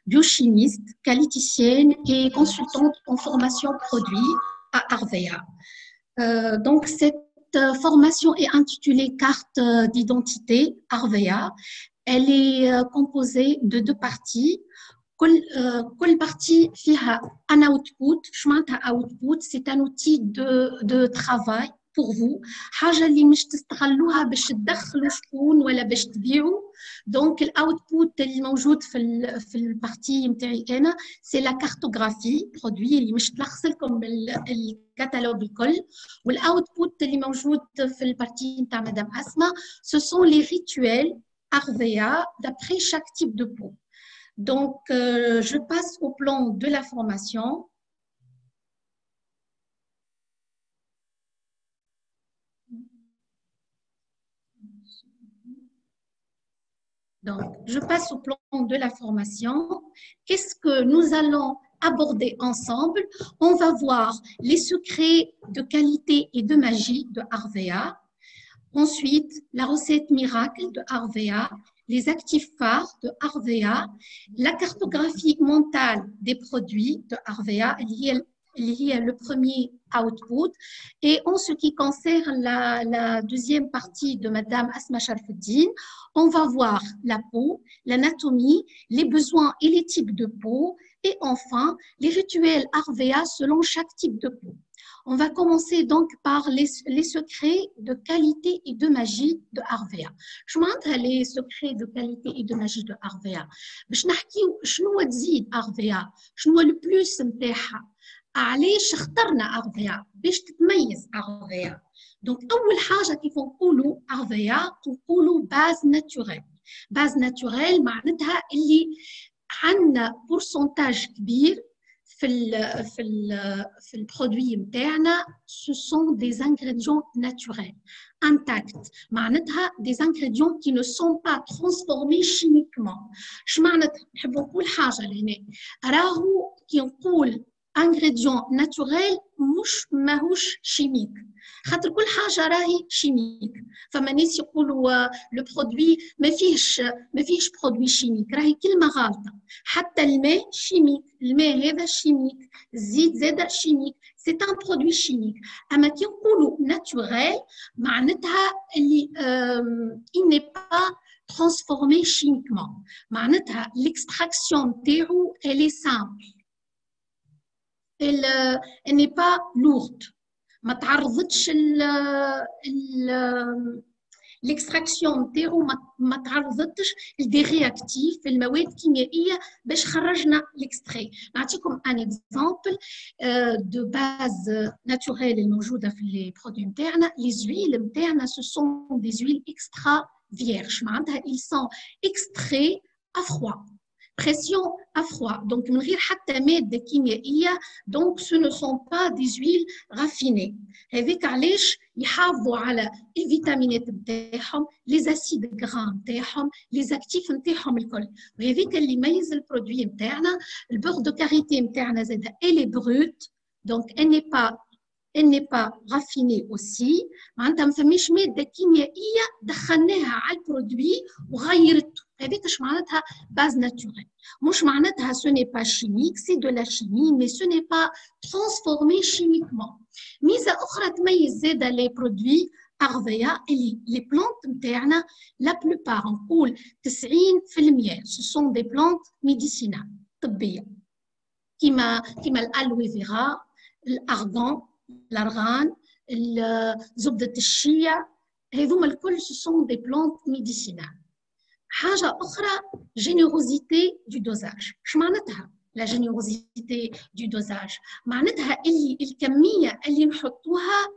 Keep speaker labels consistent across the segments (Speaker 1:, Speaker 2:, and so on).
Speaker 1: biochimiste, qualiticienne et consultante en formation produit à Arvea. Donc, cette formation est intitulée Carte d'identité Arvea. Elle est composée de 2 parties. كل partie فيها un output. شو معناتها output? C'est un outil de travail pour vous. حاجة اللي مش تستغلوها باش تدخلوا شكون ولا باش تبيعوا. Donc الاوتبوت اللي موجود في البارتي نتاعي انا c'est la cartographie produit اللي مش تلخص لكم بالكتالوج الكل. والاوتبوت اللي موجود في البارتي نتاع مدام أسماء ce sont les rituels Arvea d'après chaque type de peau. Donc, je passe au plan de la formation. Donc, je passe au plan de la formation. Qu'est-ce que nous allons aborder ensemble? On va voir les secrets de qualité et de magie de Arvea. Ensuite, la recette miracle de Arvea, les actifs phares de Arvea, la cartographie mentale des produits de Arvea, liée à le premier output. Et en ce qui concerne la deuxième partie de Madame Asma Sharfeddine, on va voir la peau, l'anatomie, les besoins et les types de peau, et enfin les rituels Arvea selon chaque type de peau. On va commencer donc par les secrets de qualité et de magie de Arvea. شو معناتها les secrets de qualité et de magie de Arvea؟ باش نحكيو شنو تزيد Arvea، شنو البلوس نتاعها، علاش اخترنا Arvea باش تتميز Arvea. دونك أول حاجة كيف نقولوا Arvea نقولوا باز ناتوريل. باز ناتوريل معناتها اللي عندنا بورسنتاج كبير في البرودوي نتاعنا ce sont des ingrédients naturels intacts. معناتها des ingrédients qui ne sont pas transformés chimiquement. شو معناتها؟ نحب نقول حاجة لهنا، راهو كي نقول ingrédient naturel مش ماهوش شيميك، خاطر كل حاجة راهي شيميك. فما ناس يقولوا لو برودوي ما فيهش برودوي شيميك، راهي كلمة غلطة. حتى الماء شيميك، الماء هذا شيميك، الزيت زاد شيميك، سي ان برودوي شيميك. اما كي نقولوا ناتوريل معناتها اللي il n'est pas transformé chimiquement. معناتها l'extraction تاعو elle est simple. Elle n'est pas lourde. ما تعرضتش l'extraction نتاعو ما تعرضتش لدي رياكتيف في المواد الكيميائيه باش خرجنا l'extrait. نعطيكم ان اكزامبل دو باز ناتوريل الموجوده في لي برودوي نتاعنا. لي زويل نتاعنا سو سون دي زويل اكسترا فيرج، معناتها ils sont extraits à froid. Pression à froid, donc من غير حتى مادة كيميائية. donc ce ne sont pas des huiles raffinées. هذيك علاش يحافظوا على الفيتامينات نتاعهم، les acides gras نتاعهم، les actifs نتاعهم الكل. وهذيك اللي يميز البرودوي نتاعنا. البور دو كاريتي نتاعنا زاد elle est brute, donc elle n'est pas raffinée aussi. معناتها ما فماش مادة كيميائية دخلناها على البرودوي وغيرته. هذيك اش معناتها باز ناتوريل. مش معناتها ce n'est pas chimique, c'est de la chimie, mais ce n'est pas transformé chimiquement. ميزة أخرى تميز زادة لي برودوي Arvea اللي لي بلانت نتاعنا لا بلوبار نقول 90% ce sont des plantes médicinales طبية، كيما الألوي فيرا، الأرغان، الأرغان، زبدة الشيا، هذوما الكل ce sont des plantes médicinales. حاجة أخرى générosité du dosage. شو معناتها la générosité du dosage؟ معناتها اللي الكمية اللي نحطوها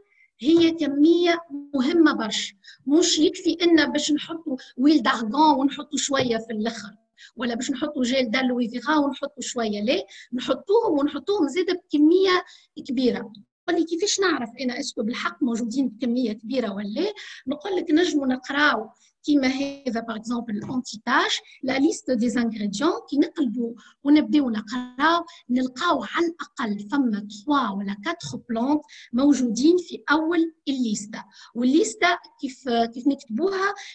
Speaker 1: هي كمية مهمة برشا. مش يكفي إن باش نحطوا ويل دارغون ونحطوا شوية في الآخر، ولا باش نحطوا جيل دالوي فيغا ونحطوا شوية، لا نحطوهم زاد بكمية كبيرة. قل لي كيفاش نعرف انا اسكو بالحق موجودين بكميه كبيره ولا؟ نقول لك نجموا نقراو كيما هذا باغ اكزومبل الانتيتاج لا ليست دي زانغريديون كي نقلبوا ونبداو نقراو نلقاو على الاقل فما 3 ولا 4 بلانت موجودين في اول الليسته. والليسته كيف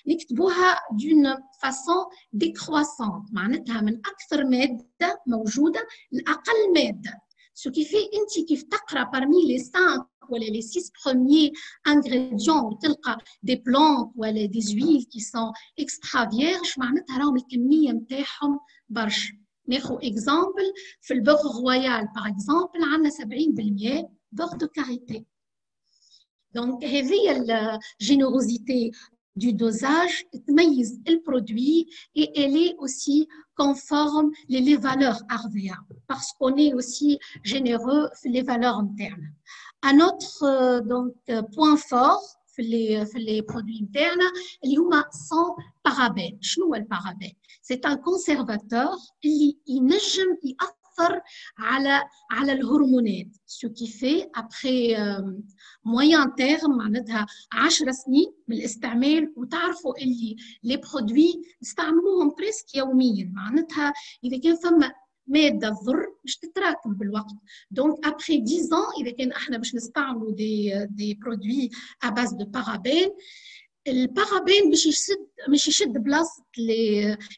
Speaker 1: نكتبوها دون فاسون ديكرواسونت، معناتها من اكثر ماده موجوده لاقل ماده. Ce qui fait انت كيف تقرا parmi les 5 ولا les 6 premiers ingrédients وتلقى des plantes ولا des huiles qui sont extra vierges، معناتها راهم الكميه نتاعهم برشا. ناخذ اكزامبل في البوغ رويال باغ اكزامبل عندنا 70% بوغ دو كاريتي. دونك هذه الجينيروزيتي du dosage تميز le produit et elle est aussi conforme les valeurs RVA parce qu'on est aussi généreux sur les valeurs internes. Un autre point fort في les produits internes اللي هما sans parabènes. شنو هو البارابين؟ C'est un conservateur اللي ينجم يأثر على الهرمونات. Ce qui fait après moyen terme معناتها 10 سنين من الاستعمال وتعرفوا اللي لي برودوي نستعملوهم بريسك يوميا، معناتها اذا كان فما ماده تضر باش تتراكم بالوقت. دونك ابخي 10 ans اذا كان احنا باش نستعملوا دي برودوي ا باز دو بارابين، البارابين باش يشد بلاصه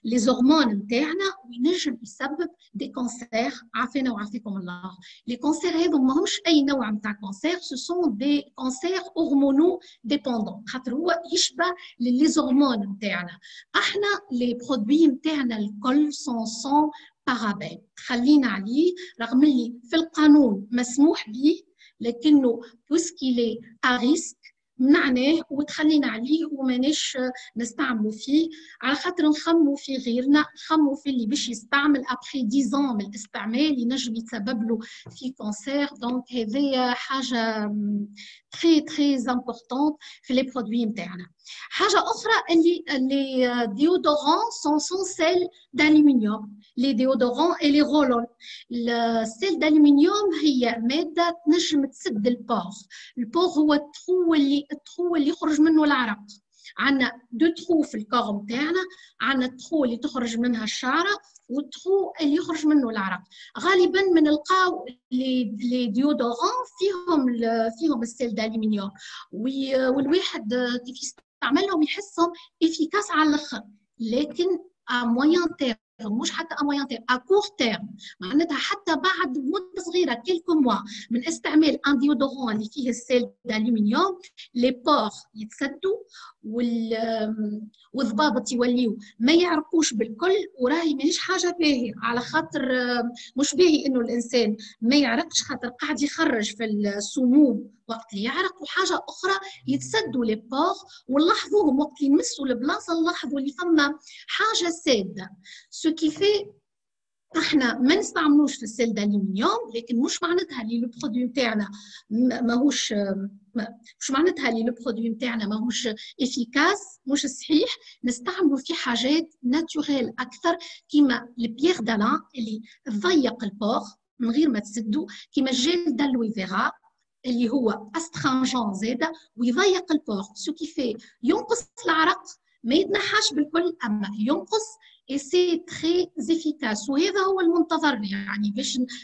Speaker 1: لي زورمون نتاعنا وينجم يسبب دي كونسير. عافانا وعافاكم الله. لي كونسير هذو ماهمش اي نوع نتاع كونسير، سو سون دي كونسير هرمونو ديبوندون، خاطر هو يشبه لي زورمون نتاعنا. احنا لي برودوي نتاعنا الكل سون بارابين، خلينا عليه رغم اللي في القانون مسموح به، لكنه بوسكيلي اريسك منعناه وتخلينا عليه وماناش نستعملوا فيه، على خاطر نخموا في غيرنا، نخموا في اللي باش يستعمل ابخي 10 ans من الاستعمال ينجم يتسبب له في كونسير. دونك هذه حاجه تري تري امبورطونت في لي برودوي نتاعنا. حاجه اخرى اللي ديودورون سون سيل دالومنيوم. لي ديودورون اي لي رولون. السيل دالومنيوم هي ماده تنجم تسد البور. البور هو الترو اللي يخرج منه العرق. عندنا دو ترو في الكور نتاعنا، عندنا الترو اللي تخرج منها الشعره والترو اللي يخرج منه العرق. غالبا من نلقاو لي ديودورون فيهم السيل دالومنيوم، والواحد كيف يستعملهم يحسهم افيكاس على الاخر، لكن ا موين تيرم مش حتى ا موين تيرم، ا كور تيرم، معناتها حتى بعد مده صغيره كيلكو موا من استعمال ان ديودورون اللي فيه السيل دالومنيوم لي بور يتسدوا والضبابط يوليو ما يعرقوش بالكل. وراهي ماهيش حاجه باهيه، على خاطر مش باهي انه الانسان ما يعرقش خاطر قاعد يخرج في السموم وقت اللي يعرق، وحاجه اخرى يتسدوا لي بور ونلاحظوهم وقت اللي يمسوا البلاصه نلاحظوا اللي فما حاجه ساده. سو كي في احنا ما نستعملوش في السيل دالومنيوم، لكن مش معناتها اللي لو برودوي نتاعنا ماهوش مش معناتها اللي لو برودوي نتاعنا ماهوش افيكاس، مش صحيح. نستعملوا في حاجات ناتوريل اكثر كيما البيير دالان اللي تضيق البور من غير ما تسدوا، كيما الجيل دالوي فيرا اللي هو استرانجون زاده ويضيق البور. سو كي في ينقص العرق، ما يتنحاش بالكل اما ينقص et c'est très efficace. وهذا هو المنتظر يعني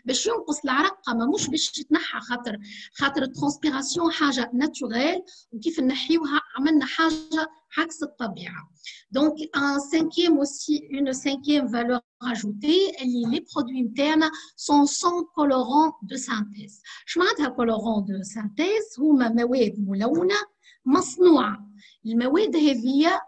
Speaker 1: باش ينقص العرق، ما مش باش يتنحى، خاطر الترانسبيراسيون حاجه ناتوريل وكيف نحيوها عملنا حاجه عكس الطبيعه. دونك ان سانكيام اوسي اون سانكيام فالور ajoutée اللي لي برودوي نتاعنا سون كولورون دو سانتيز. اش معناتها كولورون دو سانتيز؟ هما مواد ملونه مصنوعه. المواد هذه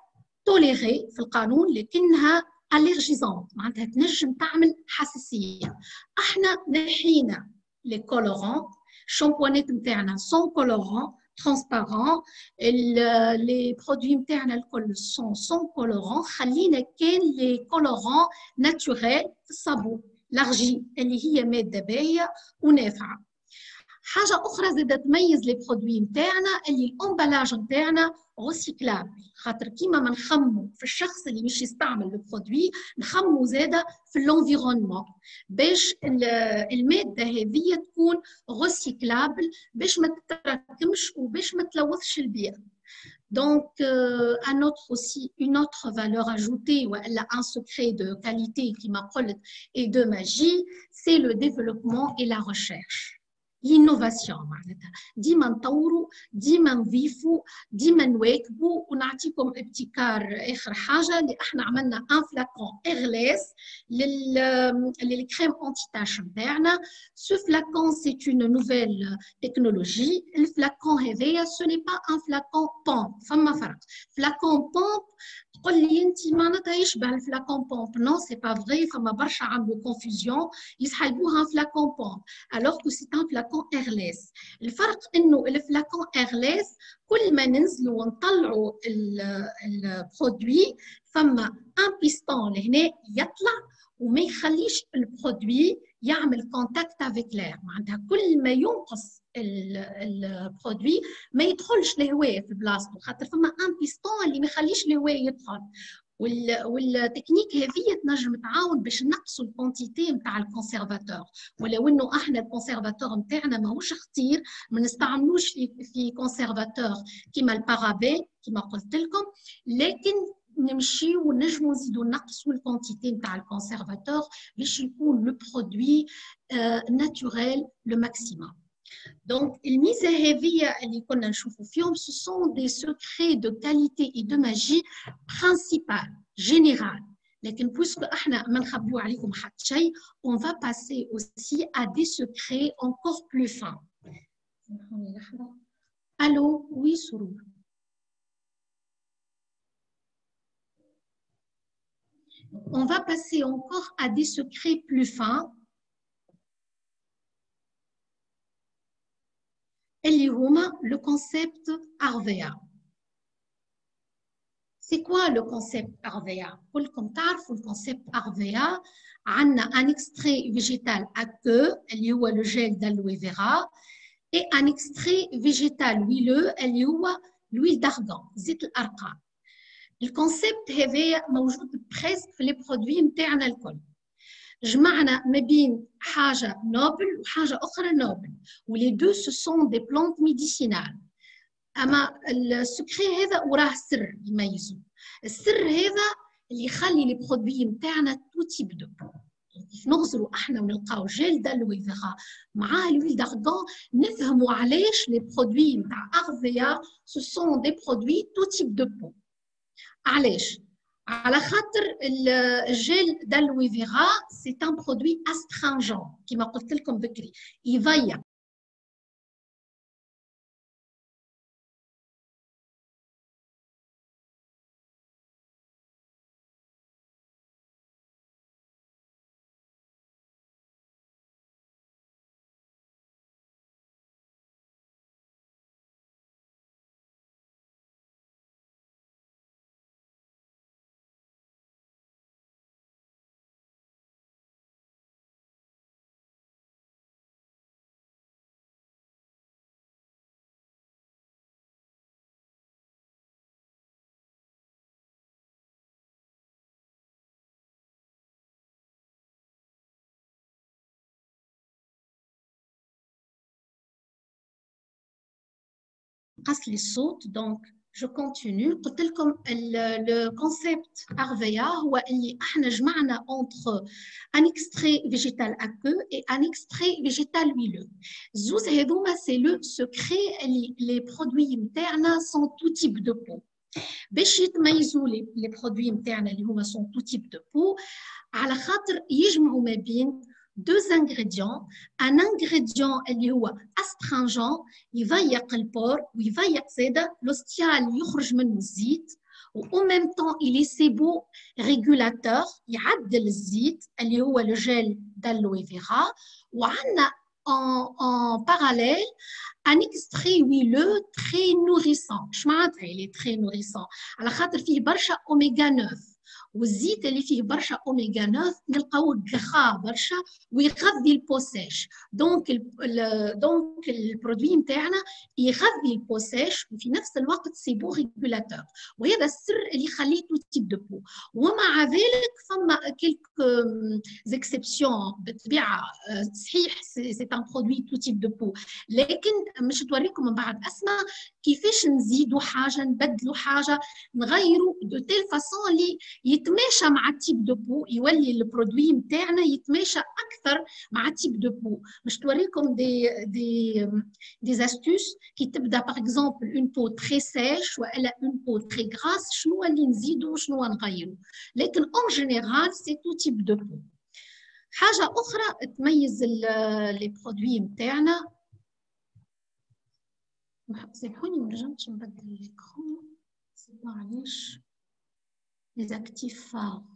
Speaker 1: توليري في القانون لكنها اليرجيزونت، معناتها تنجم تعمل حساسيه. احنا نحينا لي كولورون، الشامبوانات نتاعنا سون كولورون ترانسبارون، لي برودوي نتاعنا الكل سون كولورون، خلينا كان لي كولورون ناتوريل في الصابون، لارجي اللي هي ماده باهيه ونافعه. حاجه اخرى زاده تميز لي برودوي نتاعنا اللي الامبالاج نتاعنا ريسيكلابل، خاطر كيما ما نخمو في الشخص اللي مش يستعمل البرودوي نخمو زاده في الانفيرونمون باش الماده هذه تكون ريسيكلابل باش ما تتراكمش وباش ما تلوثش البيئه. Donc, un autre aussi, une autre valeur ajoutée, ou un secret de qualité qui m'appelle et de magie, c'est le développement et la recherche. L'innovation معناتها ديما نطوروا ديما نضيفوا ديما نواكبوا ونعطيكم ابتكار اخر حاجه اللي احنا عملنا ان فلاكون اغلاس للكريم انتي تاش نتاعنا سو فلاكون سي اون نوفيل تكنولوجي الفلاكون هذايا سو ني با ان فلاكون بومب فما فرق فلاكون بومب تقول لي انت معناتها يشبه الفلاكون بومب نو سي با فري فما برشا عملوا كونفوزيون يسحبوها فلاكون بومب الوغ كو سي ان فلاكون اغلاس الفرق انه الفلاكون اغلاس كل ما ننزلوا ونطلعوا البرودوي فما ان بيستون لهنا يطلع وما يخليش البرودوي يعمل كونتاكت افيك لير معناتها كل ما ينقص البرودوي ما يدخلش الهواء في بلاصتو خاطر فما ان بيستون اللي ما يخليش الهواء يدخل والتكنيك هذه تنجم تعاون باش نقصوا الكونتيتي نتاع الكونسيرفاتور ولو انه احنا الكونسيرفاتور نتاعنا ماهوش خطير ما نستعملوش في كونسيرفاتور كيما البارابين كيما قلت لكم لكن نمشيو ونجمو نزيدو نقصوا الكونتيتي نتاع الكونسيرفاتور باش يكون لو برودوي ناتوريل لو ماكسيموم. Donc, الميزة هذه اللي كنا نشوفوا فيهم ce sont des secrets de qualité et de magie principal, général. لكن puisque احنا ما نخبيو عليكم حتى شيء, on va passer aussi à des secrets encore plus fins. Allô, oui, Sourou. On va passer encore à des secrets plus fins. اللي هما le concept RVA. C'est quoi le concept RVA? كلكم تعرفوا le concept RVA. عندنا un extrait végétal à queue اللي هو le gel d'aloe vera et un extrait végétal huileux اللي هو l'huile d'argan زيت الأرقام. الكونسيبت هذا موجود بريسك في لي برودوي نتاعنا الكل. جمعنا ما بين حاجة نوبل وحاجة أخرى نوبل ولي دو سو سون دي بلانت ميديسينال أما السكري هذا وراه سر يميزه السر هذا اللي يخلي لي برودوي نتاعنا تو تيب دو بو كيف نغزروا احنا ونلقاو جيل دالوي فيغا معاه الويل دارغون نفهموا علاش لي برودوي نتاع أغذية سو سون دي برودوي تو تيب دو بو علاش على خاطر الجيل دالوي فيغا سي ان برودوي استرانجون كما قلت لكم بكري يضيق قص لي الصوت دونك جو كونتينيو قلت لكم لو كونسيبت RVA هو اللي احنا جمعنا entre un extrait végétal aqueux et un extrait végétal huileux زوز هذوما سي لو سكري اللي لي برودوي نتاعنا سون تو تيب دو بو باش يتميزوا لي برودوي نتاعنا اللي هما سون تو تيب دو بو على خاطر يجمعوا ما بين deux ingrédients. Un ingrédient اللي هو astringent يضيق البور ويضيق زاده l'ostial يخرج منه الزيت و en même temps il est séborégulateur يعدل الزيت اللي هو le gel d'aloe vera وعندنا en parallèle un extrait huileux très nourrissant. شمعناتها il est très nourrissant على خاطر فيه برشا oméga 9 والزيت اللي فيه برشا اوميغا 9 نلقاوه غخا برشا ويغذي البو سيش. دونك البرودوي نتاعنا يغذي البو سيش وفي نفس الوقت سي بو ريغولاتور، وهذا السر اللي يخليه تو تيب دو بو. ومع ذلك فما كيلك زيكسيبسيون بالطبيعه، صحيح سي ان برودوي تو تيب دو بو، لكن مش توريكم من بعد اسماء كيفاش نزيدوا حاجه نبدلوا حاجه نغيروا دو تيل فاسون اللي يتماشى مع التيب دو بو، يولي البرودوي نتاعنا يتماشى اكثر مع التيب دو بو. مش توريكم دي استوس كي تبدا باغ اكزومبل اون بو تري سيش ولا اون بو تري غراس، شنو اللي نزيدوا وشنو نغيروا، لكن اون جينيرال سي تو تيب دو بو. حاجه اخرى تميز لي برودوي نتاعنا، سامحوني ما نجمش نبدل ليكرون، معليش les actifs phares.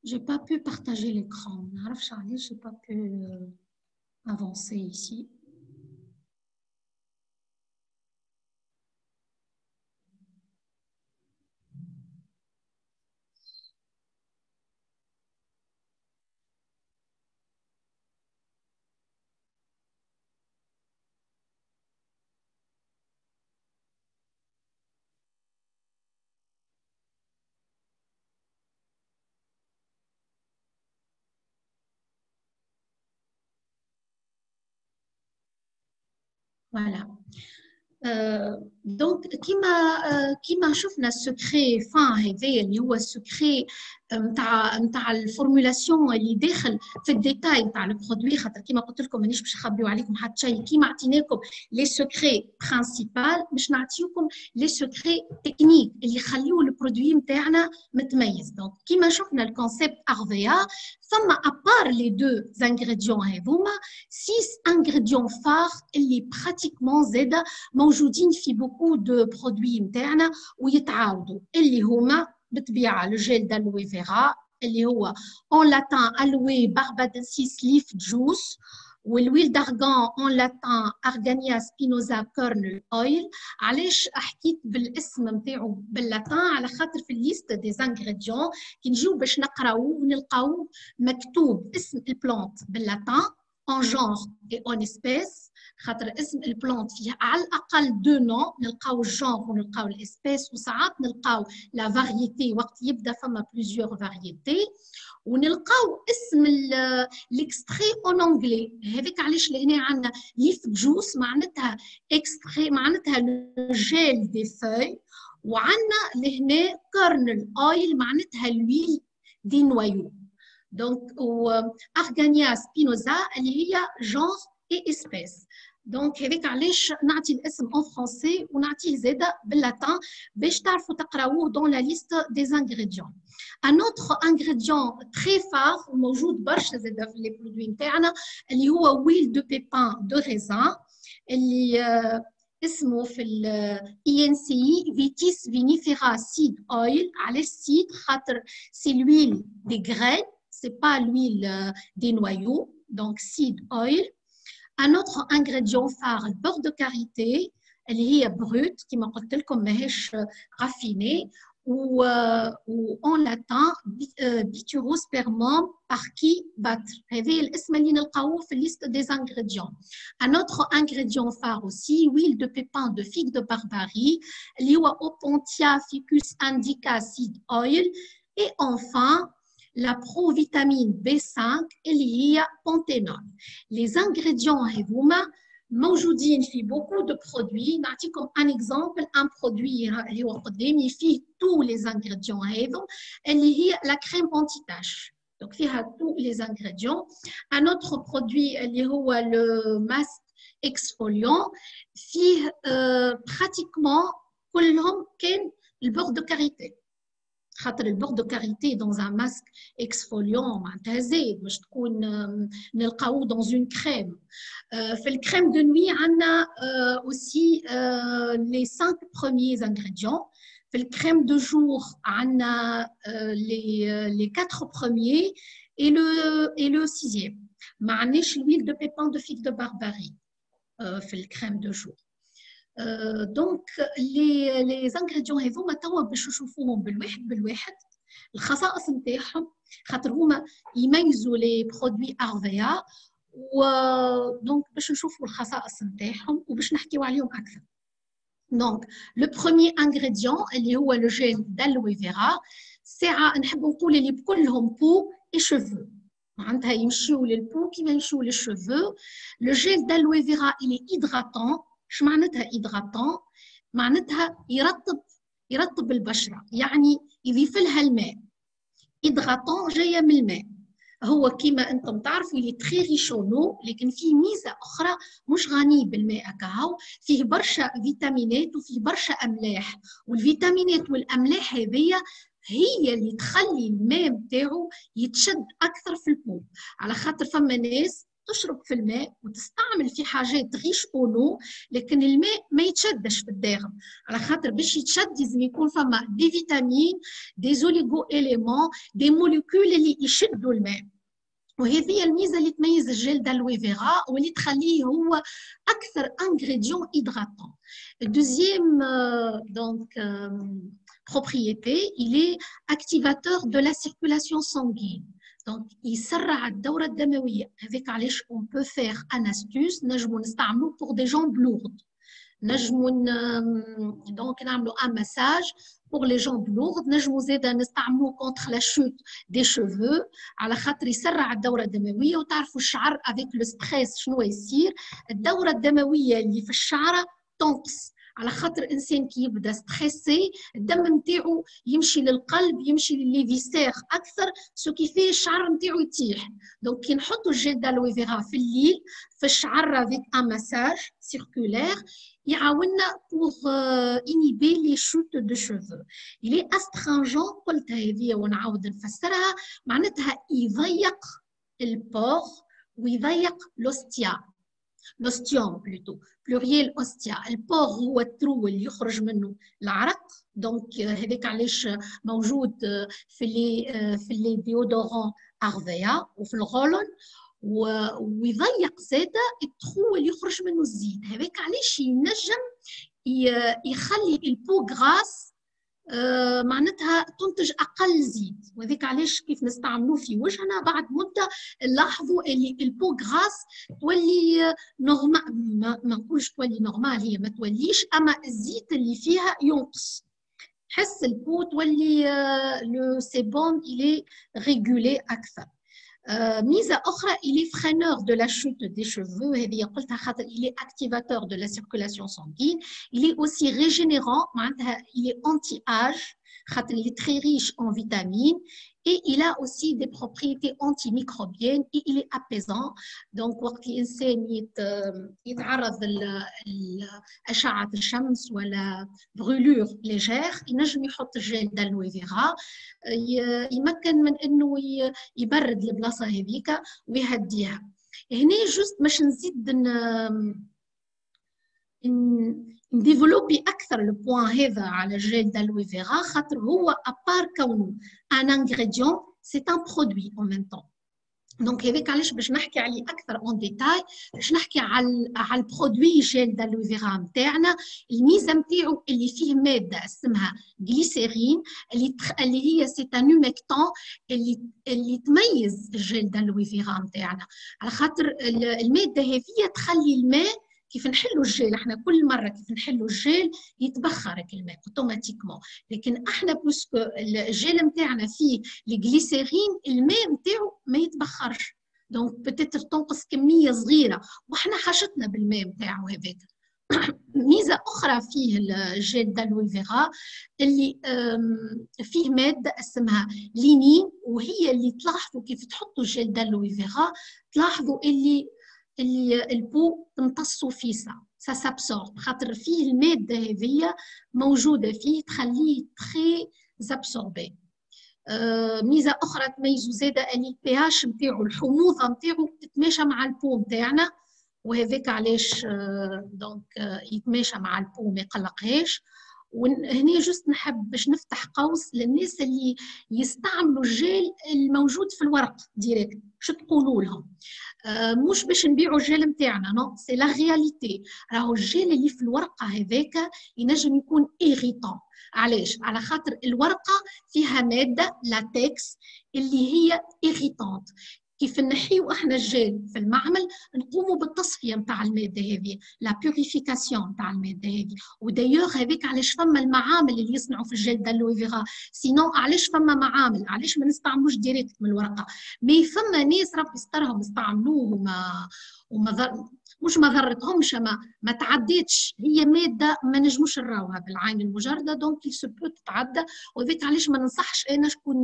Speaker 1: J'ai pas pu partager l'écran. J'ai pas pu avancer ici. Voilà. دونك كيما شفنا السكري فان هذايا اللي هو السكري نتاع الفورمولاسيون اللي داخل في الديتاي نتاع البرودوي، خاطر كيما قلت لكم مانيش باش نخبيو عليكم حتى شيء، كيما عطيناكم لي سكري برينسيبال باش نعطيوكم لي سكري تكنيك اللي يخليو البرودوي نتاعنا متميز. دونك كيما شفنا الكونسيبت ارفيا ثم ابار لي دو انغريديون هذوما 6 انغريديون فار اللي براتيكمون زاده موجودين في بوكو دو برودوي نتاعنا ويتعاودوا، اللي هما بالطبيعه لو جيل دالوي فيرا اللي هو اون لاتان الوي باربادنسيس ليف جوس، والويل دارغان اون لاتان ارغانيا سبينوزا كورنل اويل. علاش حكيت بالاسم نتاعو باللاتان؟ على خاطر في الليست دي زانغريديون كي نجيو باش نقراوه ونلقاو مكتوب اسم البلانت باللاتان en genre et en espèce، خاطر اسم البلانت فيه على الاقل دو نون، نلقاو الجونغ ونلقاو الاسبيس، وساعات نلقاو لا فاريتي وقت يبدا فما بليزيور فاريتي، ونلقاو اسم الاكستري اون انجلي. هذاك علاش لهنا عندنا ليف جوس معناتها اكستري معناتها لو جيل دي فوي، وعندنا لهنا كورنل اويل معناتها لويل دي نوايو. Donc, Argania spinosa, اللي هي genre et espèce. Donc, هذاك علاش نعطي الاسم en français ونعطيه زاده باللاتان باش تعرفوا تقراوه dans la liste des ingrédients. Un autre ingrédient très phare موجود برشا زاده في لي برودوي نتاعنا اللي هو huile de pépin de raisin اللي اسمه في ال INCI Vitis vinifera seed oil. علاش seed؟ خاطر c'est l'huile des graines، c'est pas l'huile des noyaux, donc seed oil. Un autre ingrédient phare, le beurre de karité, اللي هي brut كما قلت لكم ماهيش raffinée، ou en latin Bithyrosphermum archibates. هذا الاسم اللي نلقاوه في الليست des ingrédients. Un autre ingrédient phare aussi, huile de pépin de figue de Barbarie اللي هو Opuntia ficus indica seed oil. Et enfin la provitamine B5 اللي هي panthénol. Les ingrédients هذوما موجودين في beaucoup de produits. نعطيكم un exemple, un produit اللي هو قدامي فيه tous les ingrédients هذو اللي هي la crème anti-tache. Donc فيها tous les ingrédients. Un autre produit اللي هو le masque exfoliant فيه pratiquement كلهم كان البور دو كاريتي، خاطر البور دو كاريتي دون ان ماسك اكسفوليون معناتها زايد باش تكون نلقاوه دون اون كريم. في الكريم دو نوي عندنا اوسي لي 5 بروميير انغريديون. في الكريم دو جور عندنا لي 4 بروميير Et le sixième, ما عندناش l'huile de pépin de figue de Barbarie في الكريم دو جور. دونك les ingrédients هذوما توا باش نشوفوهم بالواحد الخصائص نتاعهم، خاطر هما يميزوا لي برودوي ارفيا، ودونك باش نشوفوا الخصائص نتاعهم وباش نحكيو عليهم اكثر. دونك لو بروميير انغريديون اللي هو لو جيل دالوي فيرا، ساعه نحب نقول اللي كلهم بو اي شوفو، معناتها يمشيو للبو كيما يمشيو للشوفو. لو جيل دالوي فيرا اللي هيدراتون. اش معناتها هيدراتون؟ معناتها يرطب البشره، يعني يضيف لها الماء. هيدراتون جايه من الماء، هو كيما انتم تعرفوا اللي تري ريشونو، لكن فيه ميزه اخرى مش غني بالماء كهو، فيه برشا فيتامينات وفيه برشا املاح، والفيتامينات والاملاح هذيا هي اللي تخلي الماء نتاعو يتشد اكثر في البو. على خاطر فما ناس تشرب في الماء وتستعمل في حاجات ريش اونو، لكن الماء ما يتشدش في الداخل. على خاطر باش يتشد لازم يكون فما دي فيتامين، دي زوليغو اليمون، دي موليكول اللي يشدوا الماء. وهذه هي الميزه اللي تميز الجيل دالوي فيرا واللي تخليه هو اكثر انغريديون هيدراتون. الدوزيام دونك propriété, il est activateur de la circulation sanguine. Donc, يسرع الدورة الدموية. Avec علاش on peut faire un astuce, نجمو نستعملو pour des jambes lourdes. نجمو donc نعملو un massage pour les jambes lourdes. نجمو زادا نستعملو contre la chute des cheveux على خاطر يسرع الدورة الدموية. وتعرفوا الشعر avec le stress شنو يصير؟ الدورة الدموية اللي في الشعرة تنقص، على خاطر الانسان كي يبدا ستريسي الدم نتاعو يمشي للقلب، يمشي للفيسير اكثر، سو كي فيه الشعر نتاعو يتيح. دونك كي نحطوا الجيل دالوي فيرا في الليل في الشعر افيك ان مساج سيركولير يعاوننا بوغ انيبي لي شوت دو شوفو. الي استرانجون، قلت هذه ونعاود نفسرها، معناتها يضيق البور ويضيق لوستيا، l'ostium plutôt, pluriel ostia. البور هو الترو اللي يخرج منه العرق، دونك هذاك علاش موجود في لي ديودورون ارفيا وفي الغولون، ويضيق زاده الترو اللي يخرج منه الزيت. هذاك علاش ينجم يخلي البو غراس معناتها تنتج اقل زيت. وهذيك علاش كيف نستعملوه في وجهنا بعد مده نلاحظوا اللي البو غراس تولي نورمال، ما نقولش تولي نورمال، هي ما توليش، اما الزيت اللي فيها ينقص. حس البو تولي لو سيبون الي ريغولي اكثر. ميزه اخرى il est freineur de la chute des cheveux، هذه قلتها خاطر il est activateur de la circulation sanguine. il est aussi régénérant، معناتها il est anti-âge خاطر il est très riche en vitamines. Et il a aussi des propriétés antimicrobiennes et il est apaisant. Donc وقت الانسان يتعرض لاشعه الشمس ولا برولور ليجير ينجم يحط الجيل دالوي فيرا، يمكن من انه يبرد البلاصه هذيك ويهديها. هنا جوست باش نزيد نديفلوبي اكثر البوان هذا على الجيل دالوي فيرا، خاطر هو ابار كونه ان انغريديون سي ان برودوي اون ميم طون. دونك هذاك علاش باش نحكي عليه اكثر اون ديتاي، باش نحكي على البرودوي جيل دالوي فيرا نتاعنا. الميزه نتاعو اللي فيه ماده اسمها غليسيرين اللي هي سي ان هوميكتون اللي تميز الجيل دالوي فيرا نتاعنا، على خاطر الماده هذه تخلي الماء كيف نحلوا الجيل، احنا كل مره كيف نحلوا الجيل يتبخر الماء اوتوماتيكمون، لكن احنا بوسكو الجيل نتاعنا فيه الجليسيرين الماء نتاعو ما يتبخرش، دونك بتتر تنقص كميه صغيره واحنا حاجتنا بالماء نتاعو هذاك. ميزه اخرى فيه الجيل دالوي فيرا اللي فيه ماده اسمها لينين، وهي اللي تلاحظوا كيف تحطوا الجيل دالوي فيرا تلاحظوا اللي البو تمتصوا فيه سا سابسورب، خاطر فيه الماده هذه موجوده فيه تخليه تري زابسوربي. ميزه اخرى تميزوا زاده ان البي اش نتاعو الحموضه نتاعو تتماشى مع البو نتاعنا، وهذاك علاش دونك يتماشى مع البو ما يقلقهاش. وهنا جست نحب باش نفتح قوس للناس اللي يستعملوا الجيل الموجود في الورق ديريكت، شو تقولوا لهم؟ مش باش نبيعوا الجيل نتاعنا، نو سي لا رياليتي. راهو الجيل اللي في الورقه هذاك ينجم يكون ايغيتون. علاش؟ على خاطر الورقه فيها ماده لاتكس اللي هي ايغيتونت. كيف نحيو احنا الجيل في المعمل نقوموا بالتصفيه نتاع الماده هذه، لا بيوريفيكاسيون نتاع الماده هذه. ودايوغ هذيك علاش فما المعامل اللي يصنعوا في الجيل دالوي فيغا، سينو علاش فما معامل، علاش ما نستعملوش ديريكت من الورقه. مي فما ناس ربي يسترهم استعملوه مش ما ضرتهمش، ما تعديتش، هي ماده ما نجموش نراوها بالعين المجرده، دونك سو بو تتعدى. وهذيك علاش ما ننصحش انا شكون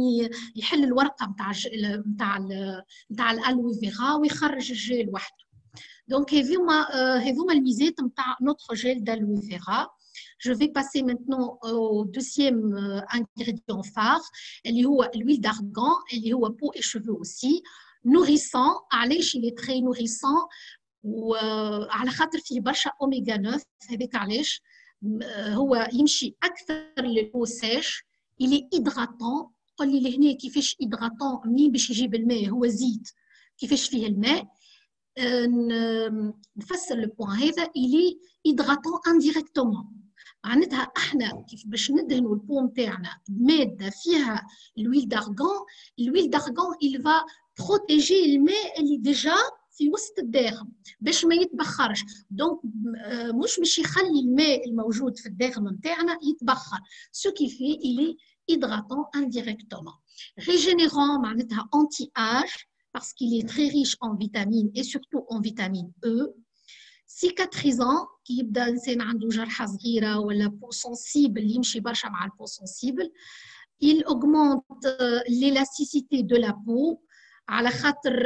Speaker 1: يحل الورقه نتاع الالوي فيغا ويخرج الجيل وحده. دونك هذوما الميزات نتاع نوتر جيل d'aloe vera. Je vais passer maintenant au deuxième ingrédient phare اللي هو l'huile d'argan اللي هو peau et cheveux aussi. nourrissant. علاش il est très nourrissant؟ وعلى خاطر فيه برشا اوميغا 9. هذاك علاش هو يمشي اكثر للبو سيش. الي هيدغاتون. قل لي لهنا كيفاش هيدغاتون؟ منين باش يجيب الماء؟ هو زيت، كيفاش فيه الماء؟ نفسر لو بوان هذا. الي هيدغاتون انديريكتومون، معناتها احنا كيف باش ندهنوا البو نتاعنا بماده فيها الويل دارغون، الويل دارغون il va protéger الماء اللي ديجا في وسط الداغم باش ما يتبخرش. دونك مش يخلي الماء الموجود في الداغم نتاعنا يتبخر. سو كي في الي هيدغاتون انديريكتومون. ريجينيرون معناتها انتي اج parce qu'il est très riche en vitamines et surtout en vitamine E. cicatrisant كي يبدا الانسان عنده جرحه صغيره ولا بو سنسيبل يمشي برشا مع البو سنسيبل. il augmente l'élasticité de la peau على خاطر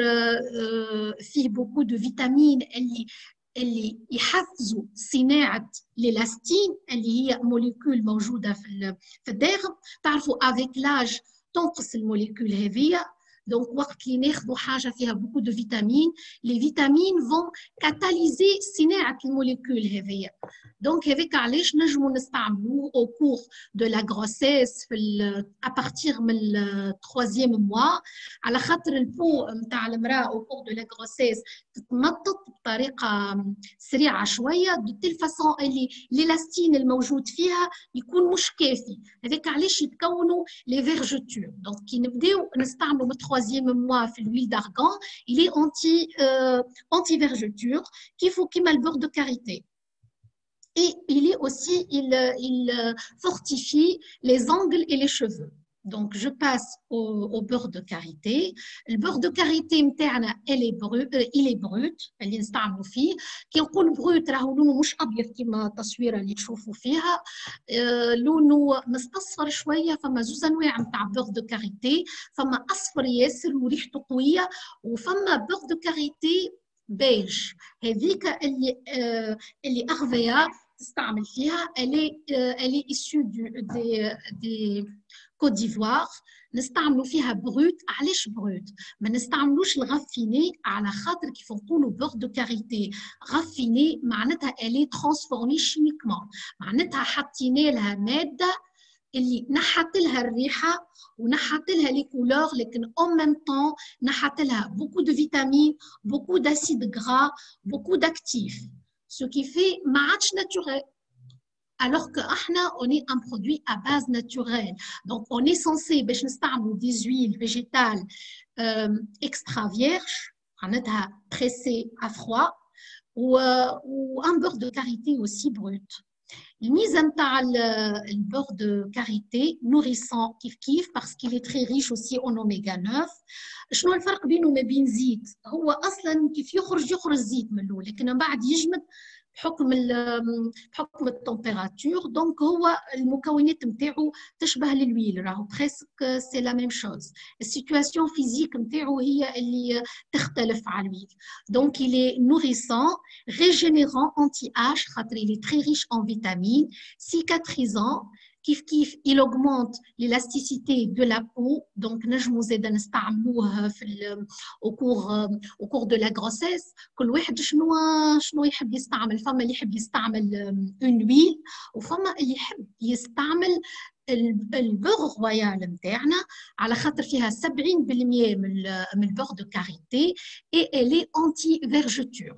Speaker 1: فيه بوكو دو فيتامين اللي يحفزوا صناعه ليلاستين اللي هي موليكول موجوده في الداغم. تعرفوا افيك لاج تنقص الموليكول هذه، دونك وقت اللي ناخذوا حاجه فيها بوكو دو فيتامين، لي فيتامين فون كاتاليزي صناعه الموليكول هذه. دونك هذاك علاش نجموا نستعملوه او كور دو لا غروسيس في ابارتيغ من التروازيام موا، على خاطر البو نتاع المراه او كور دو لا غروسيس تتنطط بطريقه سريعه شويه، دو تيل فاسون اللي ليلاستين الموجود فيها يكون مش كافي. هذاك علاش يتكونوا لي فيرجيتور. دونك كي نبداو نستعملوا من troisième mois في l'huile d'argan, il est anti-vergeture, كيما le beurre de karité. Et il est aussi, il fortifie les ongles et les cheveux. Donc, je passe au beurre de karité. Le beurre de karité, il est brut, اللي نستعملوا فيه. كي نقول brut راهو لونه مش أبيض كيما التصويرة اللي تشوفوا فيها، لونه مستصفر شوية. فما زوز أنواع نتاع beurre de karité، فما أصفر ياسر وريحته قوية، وفما beurre de karité بيج. هذيك اللي أغذية تستعمل فيها. elle est issue des كوت ديفوار. نستعملوا فيها بروت. علاش بروت؟ ما نستعملوش الغافيني على خاطر كيف نقولوا بور دو كاريتي غافيني معناتها الي ترانسفورمي شيميكمون، معناتها حطينا لها ماده اللي نحت لها الريحه ونحت لها لي كولور، لكن اون ميم طون نحت لها بوكو دو فيتامين، بوكو داسيد غرا، بوكو داكتيف، سو كي في ما عادش ناتوريل. Alors que on est un produit à base naturelle. Donc, on est censé des huiles végétales extra vierges, pressées à froid, ou un beurre de karité aussi brut. mise le beurre de karité nourrissant kif parce qu'il est très riche aussi en oméga 9. شنو الفرق بينه وبين زيت؟ هو اصلا كيف يخرج الزيت من الاول، لكن من بعد يجمد بحكم التمبيراتور. دونك هو المكونات نتاعو تشبه للويل، راهو بريسك سي لا ميم شوز. السيتواسيون فيزيك نتاعو هي اللي تختلف على الويل. دونك il est nourrissant, régénérant, anti-âge خاطر il est très riche en vitamines, cicatrisant, il augmente l'élasticité de la peau. Donc, au cours de la grossesse. كل واحد شنو يحب يستعمل. فما اللي يحب يستعمل une huile وفما اللي يحب يستعمل البوغ رويال نتاعنا على خاطر فيها 70% من البوغ دو كاريتي et elle est anti-vergeture.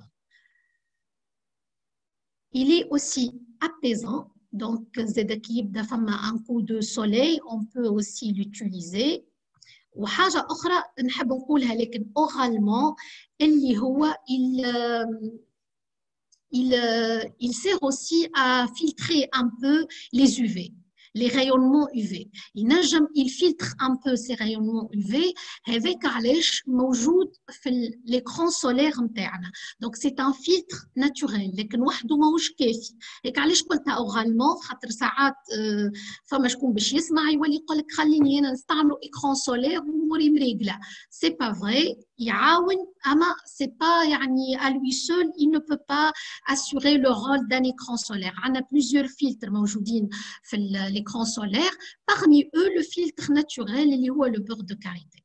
Speaker 1: Il est aussi apaisant. Donc, زاد كي يبدا فما un coup de soleil, on peut aussi l'utiliser. وحاجة أخرى نحب نقولها لكن oralement اللي هو il sert aussi à filtrer un peu les UV. Les rayonnements UV. Il filtre un peu ces rayonnements UV avec علاش موجود في l'écran solaire نتاعنا. Donc c'est un filtre naturel لكن وحده ماهوش كافي. هيك علاش قلتها اوغالمون خاطر ساعات فما شكون باش يسمع يولي يقول لك خليني انا نستعملوا écran solaire واموري مريقله. C'est pas vrai. يعاون اما c'est pas يعني à lui seul il ne peut pas assurer le rôle d'un écran solaire. On a plusieurs filtres موجودين في l'écran solaire, parmi eux le filtre naturel اللي هو le beurre de karité.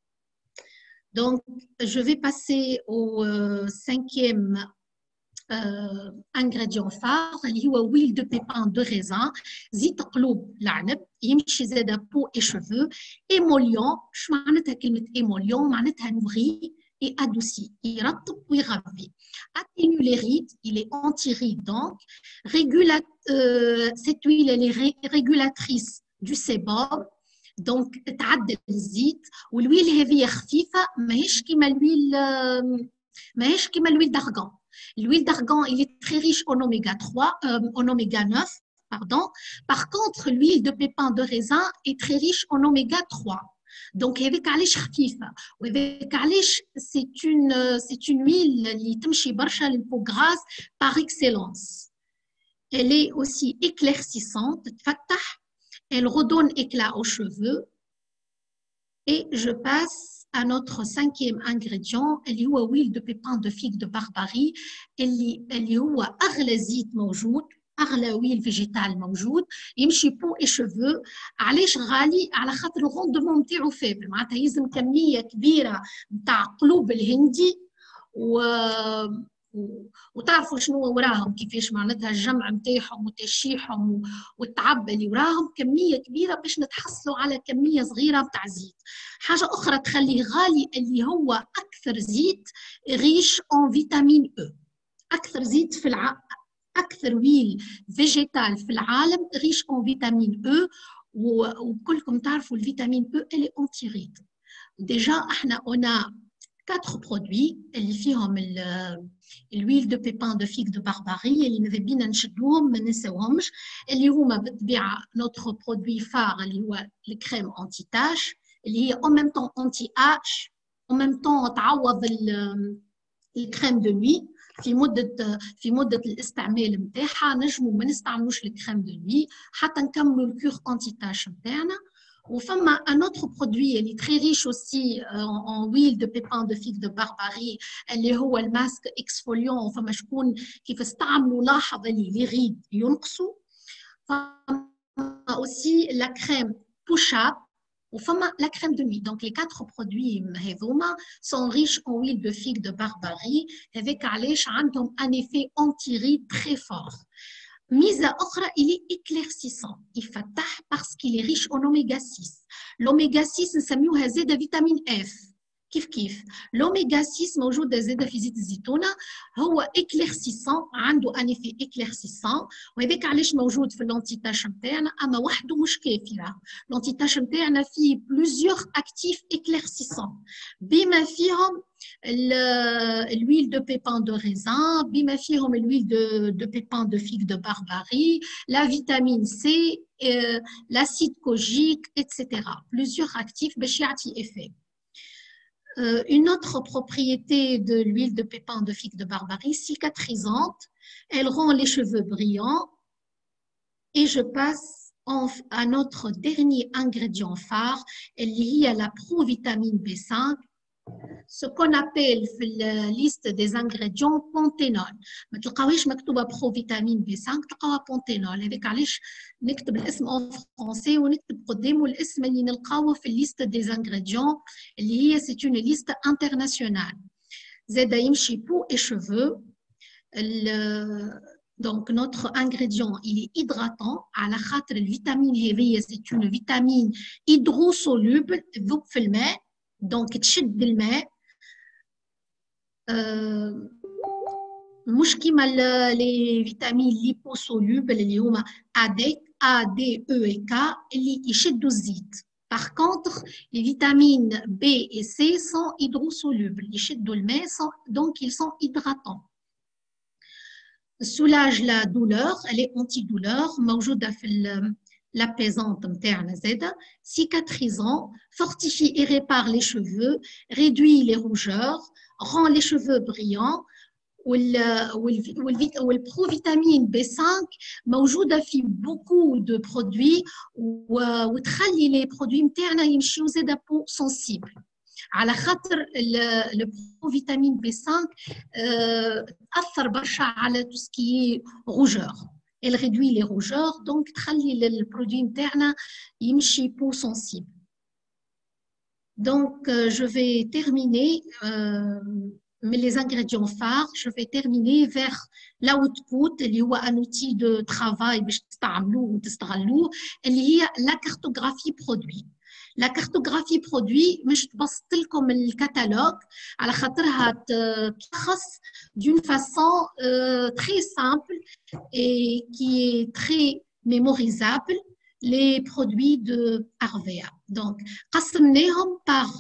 Speaker 1: Donc je vais passer au cinquième ingrédient phare اللي هو huile de pépin de raisin, زيت قلوب العنب يمشي زاده peau et cheveux, émollient. شو معناتها كلمه émollient؟ معناتها nourri et adouci, يرطب ويغذي. Atténue les rides, il est anti-rides donc. Cette huile elle est régulatrice du sébum, donc تعدل الزيت. والويل هذه خفيفه ماهيش كيما الويل d'argan. L'huile d'argan il est très riche en oméga 3, en oméga 9 pardon. Par contre l'huile de pépin de raisin est très riche en oméga 3. Donc هذيك علاش خفيفه وهذيك علاش c'est une huile اللي تمشي برشا للبو غراس par excellence. Elle est aussi éclaircissante, تفتح. Elle redonne éclat aux cheveux. Et je passe à notre cinquième ingrédient اللي هو huile de pépin de figue de Barbarie اللي هو أغلى زيت موجود، أغلى huile végétale موجود، يمشي بو et cheveux. علاش غالي؟ على خاطر الغوندمون نتاعو فابل، معناتها يلزم كمية كبيرة نتاع قلوب الهندي وتعرفوا شنو وراهم كيفاش معناتها الجمع نتاعهم وتشيحهم والتعب اللي وراهم كميه كبيره باش نتحصلوا على كميه صغيره نتاع زيت. حاجه اخرى تخليه غالي اللي هو اكثر زيت ريش اون فيتامين او. اكثر زيت في اكثر ويل فيجيتال في العالم ريش اون فيتامين او. وكلكم تعرفوا الفيتامين او اللي انتي ريد. ديجا احنا انا 4 produits اللي فيهم الويل دو بيبان دو فيك دو بارباري اللي ماذا بينا نشدوهم ما ننساوهمش، اللي هما بالطبيعه نوتر برودوي فار اللي هو الكريم انتي تاش اللي هي اون ميم طون انتي اتش، اون ميم طون تعوض الكريم دو نوي في مده الاستعمال نتاعها. نجموا ما نستعملوش الكريم دو نوي حتى نكملوا الكور انتي تاش نتاعنا. وفما un autre produit اللي très riche aussi en huile de pépin de figue de Barbarie اللي هو الماسك exfoliant. فما شكون كيف استعملوا لاحظ اللي لي ريد ينقصوا. فما aussi la crème push up وفما la crème de nuit. Donc les 4 produits هذوما sont riches en huile de figue de Barbarie avec علاش عندهم un effet anti-rides très fort. ميزة أخرى il est éclaircissant يفتح parce qu'il est riche en oméga 6. l'oméga 6 نسميوها زادة فيتامين F. كيف l'oméga 6 موجودة زادة في زيت الزيتونة، هو éclaircissant عنده un effet éclaircissant وهذاك علاش موجود في اللونتيتاش نتاعنا. أما وحده مش كافي، اللونتيتاش نتاعنا فيه plusieurs actifs éclaircissants بما فيهم l'huile de pépin de raisin, بما فيهم l'huile de pépin de figue de Barbarie, la vitamine C, l'acide kojique, etc. Plusieurs actifs باش يعطي effet. Une autre propriété de l'huile de pépin de figue de Barbarie, cicatrisante, elle rend les cheveux brillants. Et je passe à notre dernier ingrédient phare, اللي هي la provitamine B5. ce qu'on appelle la liste des ingrédients panthénol. ما تلقاوش مكتوبة provitamine B5 تلقاوها panthénol. هذاك علاش نكتب الاسم en français ونكتب قدامه الاسم اللي نلقاوه في الليست des ingrédients اللي هي c'est une liste internationale. زادا يمشي peau et cheveux. Donc, notre ingrédient, il est hydratant. À la khatre, la vitamine هذه, c'est une vitamine hydrosoluble. تذوب في الماء. Donc, تشد الماء. مش كيما les vitamines liposolubles اللي هما A, D, E et K اللي يشدوا الزيت. Par contre, les vitamines B et C sont hydrosolubles. Ils يشدوا الماء, donc ils sont hydratants. Soulage la douleur, elle est antidouleur, موجودة في l'apaisante نتاعنا زاده, cicatrisant, fortifie et répare les cheveux, réduit les rougeurs, rend les cheveux brillants. والبروفيتامين B5 موجودة في beaucoup de produits وتخلي les produits نتاعنا يمشيو زاده peau sensible. على خاطر البروفيتامين B5 تأثر برشا على tout ce qui est rougeur. Elle réduit les rougeurs, donc تخلي البرودوي نتاعنا يمشي peau sensible. Donc je vais terminer mais les ingrédients phares, je vais terminer vers l'output اللي هو un outil de travail باش تستعملوه وتستغلوه اللي هي la cartographie produit. La cartographie produit, مش تبسط لكم الكتالوج على خاطرها تلخص d'une façon très simple et qui est très mémorisable les produits de Arvea. Donc, قسمناهم par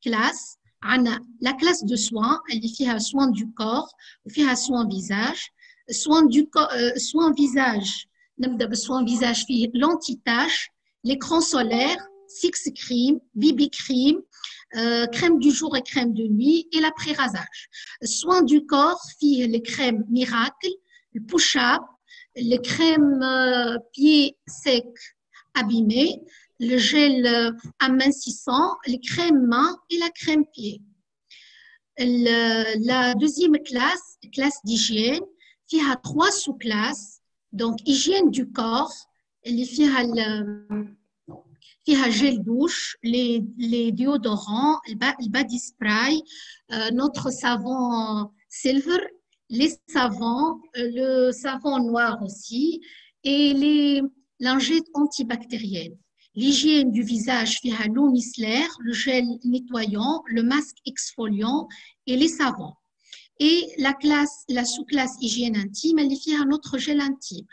Speaker 1: classe. عندنا la classe de soins اللي فيها soins du corps وفيها soins visage. soins visage نبدأ بالsoins visage فيه l'anti-tache, l'écran solaire, Six Cream, BB Cream, crème du jour et crème de nuit et l'après-rasage. Soins du corps, les crèmes Miracle, le push-up, les crèmes pieds secs abîmés, le gel amincissant, les crèmes mains et la crème pied. La deuxième classe d'hygiène, il y a 3 sous-classes. Donc, hygiène du corps, il y a فيها gel douche, les déodorants, le body spray, notre savon silver, les savons, le savon noir aussi, et les lingettes antibactériennes. L'hygiène du visage فيها l'eau micellaire, le gel nettoyant, le masque exfoliant et les savons. Et la sous-classe hygiène intime, elle فيها notre gel intime.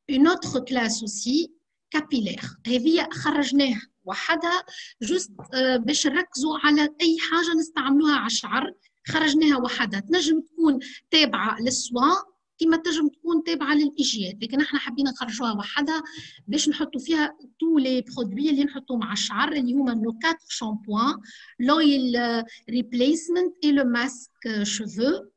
Speaker 1: Une autre classe aussi, capillaire. هذه خرجناها وحدها جست باش نركزوا على اي حاجه نستعملوها على الشعر. خرجناها وحدها تنجم تكون تابعه للسوان كما تنجم تكون تابعه للايجياد، لكن احنا حابين نخرجوها وحدها باش نحطوا فيها تو لي برودوي اللي نحطوا مع الشعر اللي هما نو 4 شامبوان، l'oil replacement et le masque cheveux.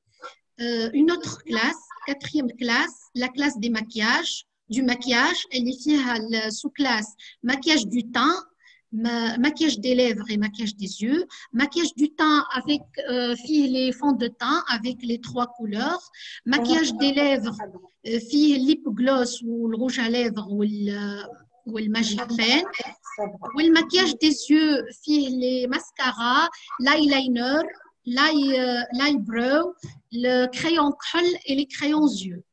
Speaker 1: Une autre classe, quatrième classe, la classe des maquillages. Du maquillage, elle est fière la sous-classe maquillage du teint, maquillage des lèvres et maquillage des yeux, maquillage du teint avec les fonds de teint avec les 3 couleurs, maquillage des lèvres, lip gloss ou le rouge à lèvres ou le magic pen, ou le maquillage des yeux, les mascaras, l'eyeliner, l'eyebrow, le crayon khol et les crayons yeux.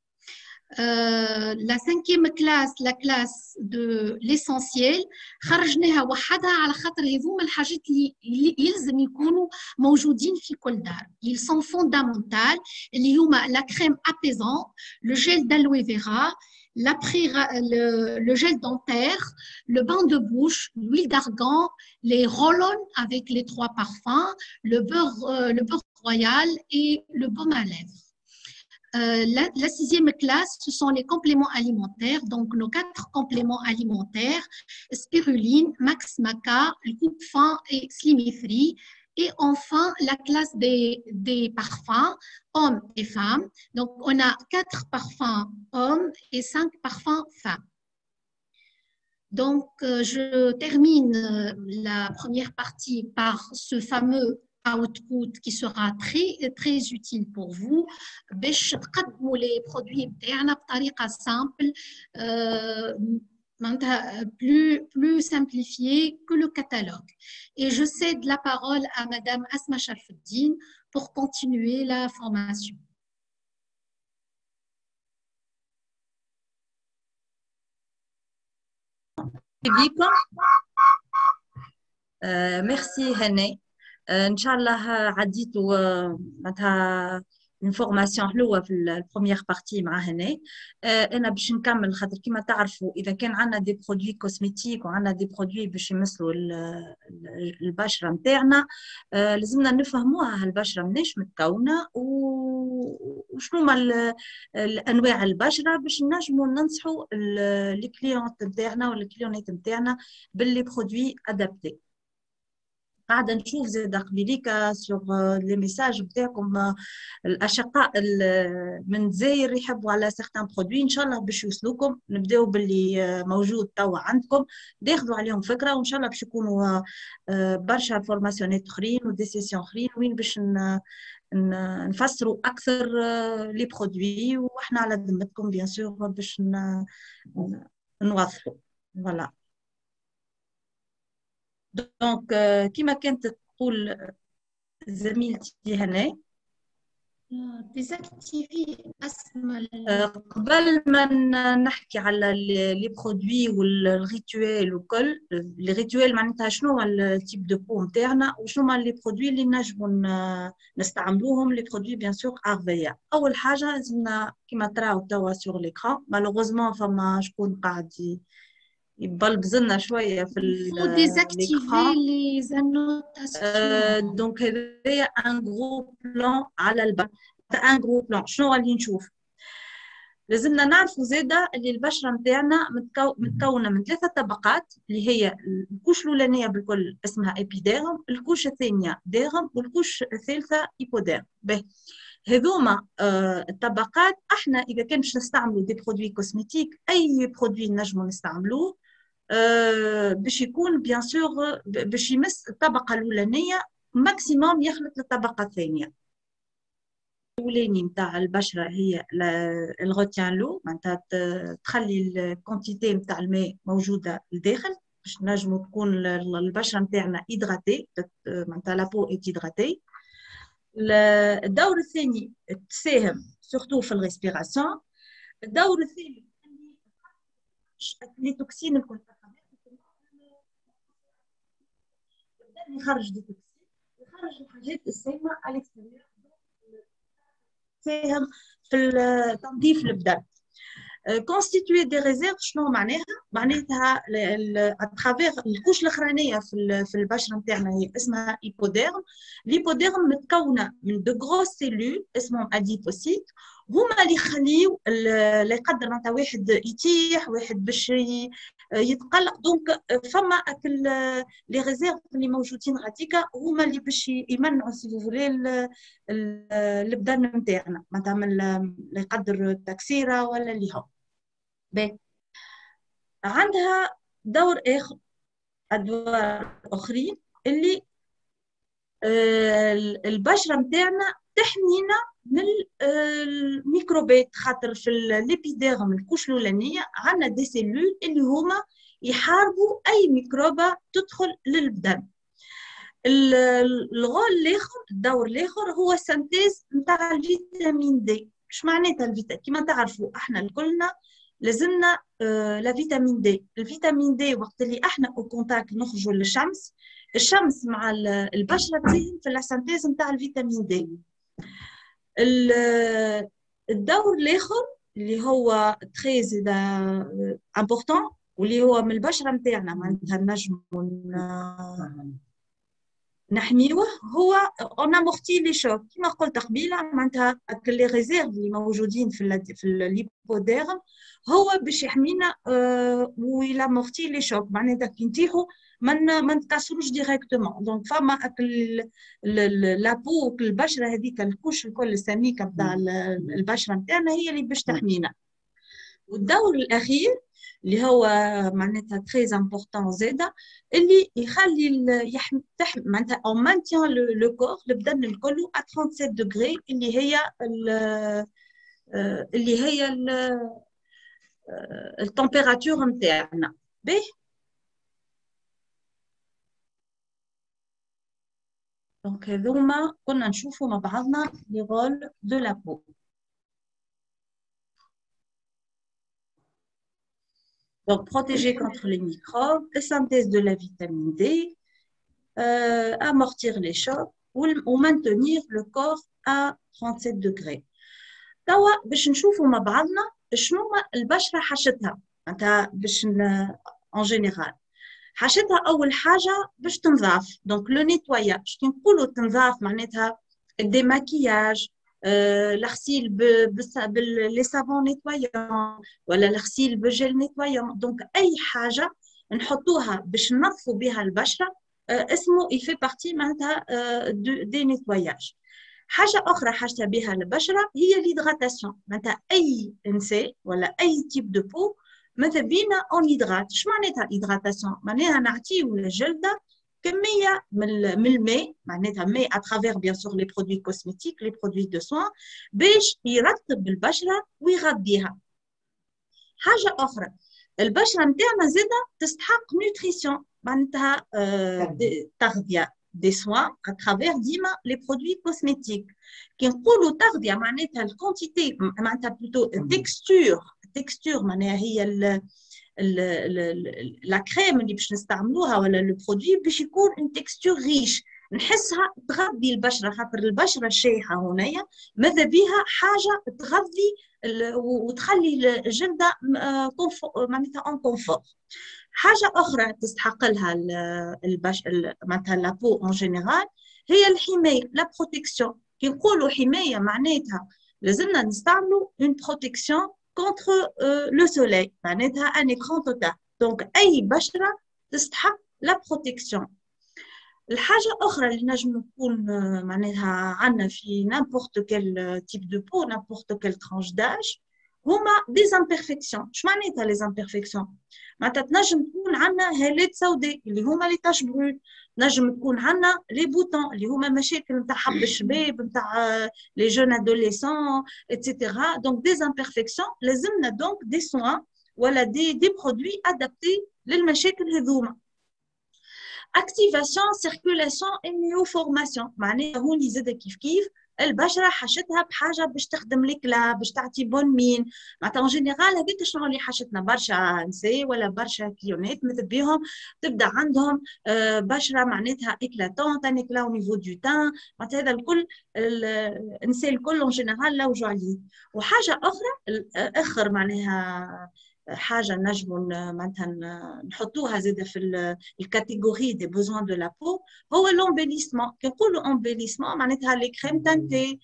Speaker 1: La 5e classe, la classe de l'essentiel, خرجناها وحدها على خاطر هذوما الحاجات اللي يلزم يكونوا موجودين في كل دار. Ils sont fondamentaux اللي هما la crème apaisante, le gel d'aloe vera, le gel dentaire, le bain de bouche, l'huile d'argan, les roll-on avec les 3 parfums, le beurre royal et le baume à lèvres. La 6e classe, ce sont les compléments alimentaires, donc nos 4 compléments alimentaires, spiruline, Max Maca, le coupe fin et Slimmy Free. Et enfin, la classe des parfums, hommes et femmes. Donc, on a 4 parfums hommes et 5 parfums femmes. Donc, je termine la première partie par ce fameux output qui sera très utile pour vous باش تقدموا les produits بتاعنا بطريقة simple plus simplifié que le catalogue. Et je cède la parole à Madame Asma Sharfuddin pour continuer la formation.
Speaker 2: Merci Hene. Inch'Allah عديتوا معناتها une formation حلوة في البروميير بارتي مع هنا. انا باش نكمل خاطر كيما تعرفوا اذا كان عندنا دي برودوي كوزميتيك وعندنا دي برودوي باش يمثلوا البشره نتاعنا، لازمنا نفهموها هالبشره مناش متكونه وشنو هما الانواع البشره باش نجموا ننصحوا لي كليونت نتاعنا ولا الكليونات نتاعنا باللي برودوي ادابتي. قاعده نشوف زاد قبيليكا سور لي ميساج نتاعكم الاشقاء من الجزائر يحبوا على سيغتان برودوي، ان شاء الله باش يوصلوكم. نبداو باللي موجود توا عندكم تاخذوا عليهم فكره، وان شاء الله باش يكونوا برشا فورماسيونات اخرين ودي سيسيون اخرين وين باش نفسروا اكثر لي برودوي، واحنا على ذمتكم بيان سور باش نوصلوا. فوالا دونك كيما كانت تقول زميلتي هنا
Speaker 1: ديزاكتيفي اسم
Speaker 2: قبل ما نحكي على لي برودوي والريتوال وكل لي ريتوال معناتها شنو هو التيب دو بو نتاعنا وشنو هما لي برودوي اللي نجموا نستعملوهم. لي برودوي بيان سور ارفيا. اول حاجه لازمنا كيما تراو توا سور ليكران مالوغوزمون فما شكون قاعد يبلبزلنا شويه في
Speaker 1: ديزاكتيفي لي زانوتاسيون.
Speaker 2: دونك هذايا ان غرو بلان على البشره. ان غرو بلان شنو غادي نشوف؟ لازمنا نعرفوا زاده اللي البشره نتاعنا متكونه من 3 طبقات اللي هي الكوش الاولانيه بالكل اسمها ايبيديرم، الكوش الثانيه ديرم، والكوش الثالثه ايبوديرم. باهي هذوما الطبقات احنا اذا كان باش نستعملوا دي برودوي كوزميتيك اي برودوي نجموا نستعملوه باش يكون بيان سور باش يمس الطبقه الاولانيه ماكسيموم يخلط للطبقه الثانيه. الاولاني نتاع البشره هي الغوتيان لو معناتها تخلي الكونتيتي نتاع الماء موجوده لداخل باش نجموا تكون البشره نتاعنا هيدراتي معناتها لابو ايت هيدراتي. الدور الثاني تساهم سورتو في الريسبيراسيون. الدور الثاني لي توكسين الكل يخرج دي توكسين، يخرج الحاجات السامه على الاكستيريور، تساهم في تنظيف البدن. كونستيتوي دي ريزيرف شنو معناها؟ معناتها اترافيغ الكوش الاخرانيه في البشره نتاعنا هي اسمها ايبوديرم. الايبوديرم متكونه من دو غروس سيلول اسمهم اديبوسيت، هما اللي يخليو اللي يقدر معناتها واحد يتيح واحد باش يتقلق. دونك فما اكل لي ريزيرف اللي موجودين غاديكا هما اللي باش يمنعوا سي فولي البدن نتاعنا معناتها من اللي يقدر التكسيره ولا اللي هو. باهي عندها دور اخر ادوار اخرين اللي البشره نتاعنا تحمينا من الميكروبات، خاطر في الابيديرم الكوش الاولانيه عندنا دي سيلول اللي هما يحاربوا اي ميكروبه تدخل للبدن. الغول الاخر الدور الاخر هو سنتيز نتاع الفيتامين دي. اش معناتها الفيتامين؟ كما تعرفوا احنا الكلنا لازمنا لا فيتامين دي. الفيتامين دي وقت اللي احنا او كونتاكت نخرجوا للشمس، الشمس مع البشره تساهم في السنتيز نتاع الفيتامين دي. الدور الاخر اللي هو تري امبورطون واللي هو من البشره نتاعنا معناتها نجموا نحميوه هو اون امورتي لي شوك. كما قلت قبيله معناتها لي ريزيرف اللي موجودين في الليبوديرم هو باش يحمينا ويلا مورتي لي شوك معناتها كي نتيحوا ما نتكسروش ديريكتومون. دونك فما لابو البشره هذيك الكوش الكل السميكه نتاع البشره نتاعنا هي اللي باش تحمينا. والدور الاخير اللي هو معناتها تري امبورطون زاده، اللي يخلي معناتها او مانتيان لو كور البدن الكل 37 دوغري، اللي هي التمبيراتور نتاعنا. باهي، دونك هذوما كنا نشوفوا مع بعضنا لي رول دو لا بو. Donc, protéger contre les microbes, la synthèse de la vitamine D, amortir les chocs ou maintenir le corps à 37 degrés. توا باش نشوفوا مع بعضنا شنو البشرة حاجتها، معناتها باش en général حاجتها أول حاجة باش تنظاف. دونك لو نيتواياج، كي نقولوا تنظاف معناتها الديماكياج، الغسيل باللي سافون نيتوايون ولا الغسيل بالجل نيتوايون. دونك أي حاجة نحطوها باش ننظفوا بها البشرة اسمه يفي بارتي معناتها دي نيتواياج. حاجة أخرى حاجتها بها البشرة هي ليدغاتاسيون، معناتها أي إنسان ولا أي تيب دو بو ماذا بينا اون هيدرات. اش معناتها هيدراتاسيون؟ معناها نعطيو للجلده كميه من الماء، معناتها ماء اترافير بيان سور لي برودوي كوزميتيك لي برودوي دو سوان باش يرطب البشره ويغذيها. حاجه اخرى البشره نتاعنا زاده تستحق نوتريسيون، معناتها تغذيه دي سوان اترافير ديما لي برودوي كوزميتيك. كي نقولوا تغذيه معناتها الكونتيتي، معناتها بلوتو التكستور معناها هي لا كريم اللي باش نستعملوها ولا لو برودوي باش يكون اون تكستور ريش، نحسها تغذي البشره، خاطر البشره الشايحه هنايا ماذا بها حاجه تغذي وتخلي الجلده معناتها اون كونفور. حاجه اخرى تستحق لها معناتها لابو اون جينيرال هي الحمايه، لا بروتيكسيون. كي نقولوا حمايه معناتها لازمنا نستعملوا اون بروتيكسيون contre le soleil, معناتها un écran total. Donc أي بشرة تستحق la protection. الحاجة أخرى اللي نجم نكون معناتها عندنا في n'importe quel type de peau, n'importe quelle tranche d'âge هما des imperfections. اش معناتها les imperfections؟ معناتها تنجم تكون عندنا هالات سوداء اللي هما لي تاش برون، نجم تكون عندنا لي بوتون اللي هما مشاكل نتاع حب الشباب نتاع لي جون ادوليسون اتسيتيرا. دونك دي امبيرفكسيون لازمنا دونك دي سوان ولا دي برودوي ادابتي للمشاكل هذوما. اكتيفاسيون سيركولاسيون اي نيوفورماسيون، معناها هوني زاد كيف البشره حاجتها بحاجه باش تخدم ليكلا باش تعطي بون مين. معناتها اون جينيرال هذيك شنو اللي حاجتنا برشا نساء ولا برشا كليونات ماذا بيهم تبدا عندهم بشره معناتها اكلاتونت ان اكلا او نيفو دو تان، معناتها هذا الكل النساء الكل اون جينيرال لوجوا عليه. وحاجه اخرى اخر معناها حاجه نجموا معناتها نحطوها زاده في الكاتيجوري دي بوزوان دو لا بو هو لومبيليسمون. كي نقولوا امبيليسمون معناتها لي كريم تانتي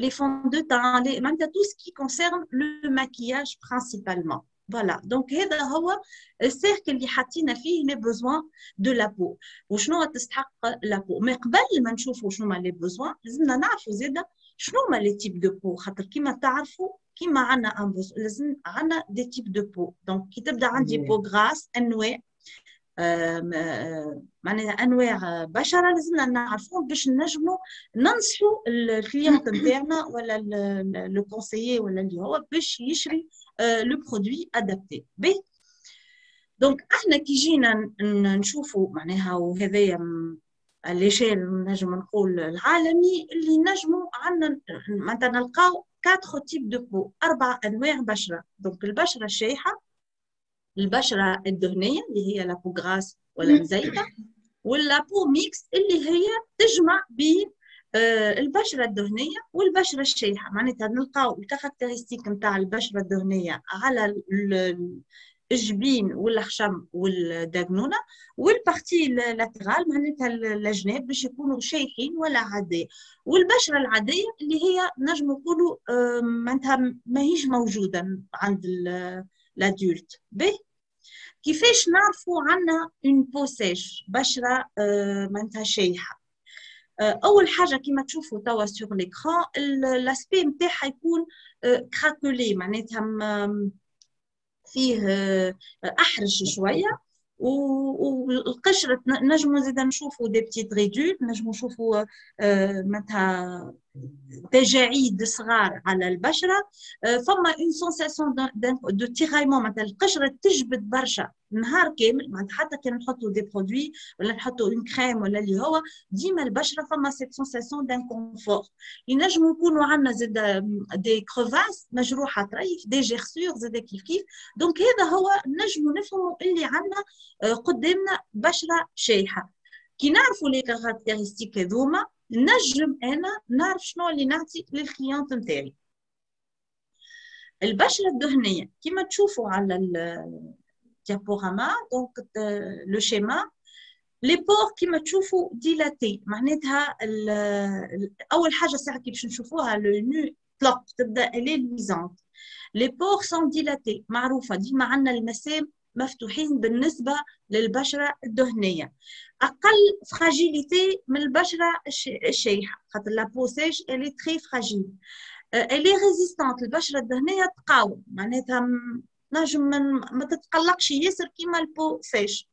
Speaker 2: les fonds de teint, معناتها tout ce qui concerne le maquillage principalement. Voilà, donc هذا هو السيركل اللي حطينا فيه les besoins de la peau. وشنو تستحق la peau. ما قبل ما نشوفوا شنو هما les besoins لازمنا نعرفوا زاده شنو هما les types de peau، خاطر كيما تعرفوا كيما عندنا لازم عندنا دي تيب دو بو. دونك كي تبدا عندي بو غراس انواع معناها انواع بشره لازمنا نعرفوهم باش نجموا ننصحوا الكليونت نتاعنا ولا لو كونسيي ولا اللي هو باش يشري لو برودوي ادابتي بي. دونك احنا كي جينا نشوفوا معناها وهذايا ليشيل نجم نقول العالمي اللي نجموا عندنا معناتها نلقاو 4 types de peau، 4 أنواع بشرة. دونك البشرة الشايحة، البشرة الدهنية اللي هي لابو غراس ولا مزيتة، واللابو ميكس اللي هي تجمع بين البشرة الدهنية والبشرة الشايحة. معناتها نلقاو الكاركتيرستيك نتاع البشرة الدهنية على الجبين والخشم والدقنونه، والبارتي لاترال معناتها الجناب باش يكونوا شايحين ولا عاديه، والبشره العاديه اللي هي نجم نقولوا معناتها ماهيش موجوده عند الادولت. به كيفاش نعرفوا عندنا اون بو سيش بشره معناتها شايحه؟ اول حاجه كما تشوفوا توا سور ليكران الاسبي نتاعها يكون كراكولي، معناتها فيه احرج شويه، والقشره نجموا زيد نشوفوا دي بتيت ريدول، نجموا نشوفوا معناتها تجاعيد صغار على البشره. فما اون سونساسيون دو تيرايمون، معناتها القشره تجبد برشا نهار كامل، معناتها حتى كان نحطوا دي برودوي ولا نحطوا اون كريم ولا اللي هو ديما البشره فما سيت سونساسيون دان كونفور. ينجموا يكونوا عندنا زاد دي كروفاس مجروحه طريف، دي جيرسور زاد كيف كيف. دونك هذا هو نجموا نفهموا اللي عندنا قدامنا بشره شايحه. كي نعرفوا لي كاركتيرستيك هذوما نجم انا نعرف شنو اللي نعطي للكليونت نتاعي. البشره الدهنيه كما تشوفوا على الديابوراما، دونك لو شيما لي بور كما تشوفوا ديلاتي، معناتها اول حاجه ساعه كي باش نشوفوها لو نو طلق تبدا الي لويزونت. لي بور سون ديلاتي معروفه، ديما عندنا المسام مفتوحين بالنسبه للبشره الدهنيه، اقل فراجيليتي من البشره الشايحه، خاطر لا بو سيش الي تري فراجيل، الي ريزيستانت. البشره الدهنيه تقاوم، معناتها نجم ما تتقلقش ياسر كيما البو سيش،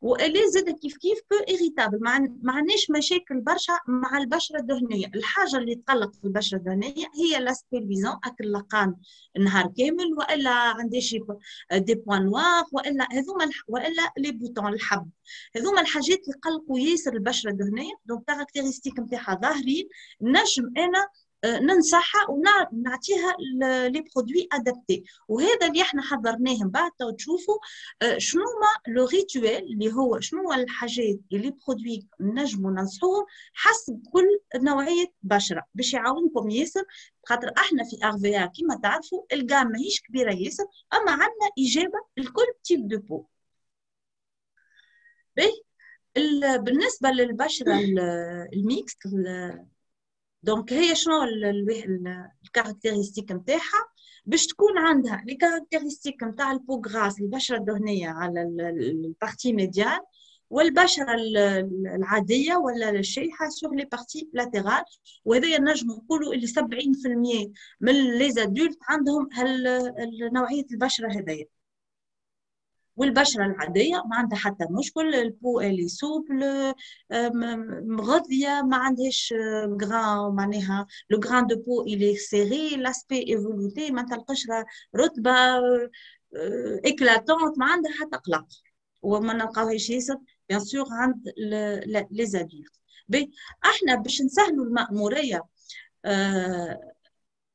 Speaker 2: والي زاد كيف كيف بو إيريتابل. ما عندناش مشاكل برشا مع البشره الدهنيه. الحاجه اللي تقلق في البشره الدهنيه هي لاسبيلفيزون، اكل لقان النهار كامل، والا عندي شي دي بوان نوار، والا هذوما والا لي بوتون الحب، هذوما الحاجات اللي يقلقوا ياسر البشره الدهنيه. دونك كاركتيرستيك نتاعها ظاهرين، نجم انا ننصحها ونعطيها لي برودوي ادابتي. وهذا اللي احنا حضرناه من بعد تشوفوا شنو ما لو ريتوال اللي هو شنو الحاجات اللي برودوي نجموا ننصحوهم حسب كل نوعيه بشره باش يعاونكم ياسر. خاطر احنا في ارفيا كما تعرفوا الجام ماهيش كبيره ياسر، اما عندنا اجابه لكل تيب دو بو. بالنسبه للبشره الميكس، دونك هي شنو الكاركتيرستيك نتاعها باش تكون عندها لي كاركتيرستيك نتاع البو غراس البشره الدهنيه على البارتي ميديان، والبشره العاديه ولا الشايحه سور لي بارتي لاترال. وهذا نجم نقولوا اللي 70% من لي زادولت عندهم نوعيه البشره هذيا. والبشره العاديه ما عندها حتى مشكل، البو اللي سوبل مغذيه، ما عندهاش غران، معناها لو غران دو بو اللي سيري، لاسبي ايفولوتي، معناتها القشره رطبه اكلاتونت، ما عندها حتى قلق، وما نلقاوهاش ياسر بيان سور عند لي زادولت. احنا باش نسهلوا المأموريه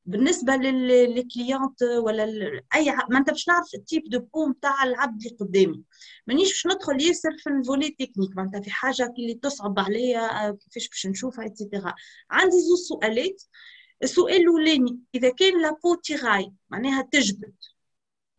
Speaker 2: بالنسبه للكليونت ولا اي ما انت باش نعرف التيب دو بو نتاع العبد اللي قدامي، مانيش باش ندخل ياسر في الفولي تكنيك، ما انت في حاجه اللي تصعب عليا كيفاش باش نشوفها ايتترا. عندي زوج سؤالات. السؤال الاولاني اذا كان لابو تيراي معناها تجبد،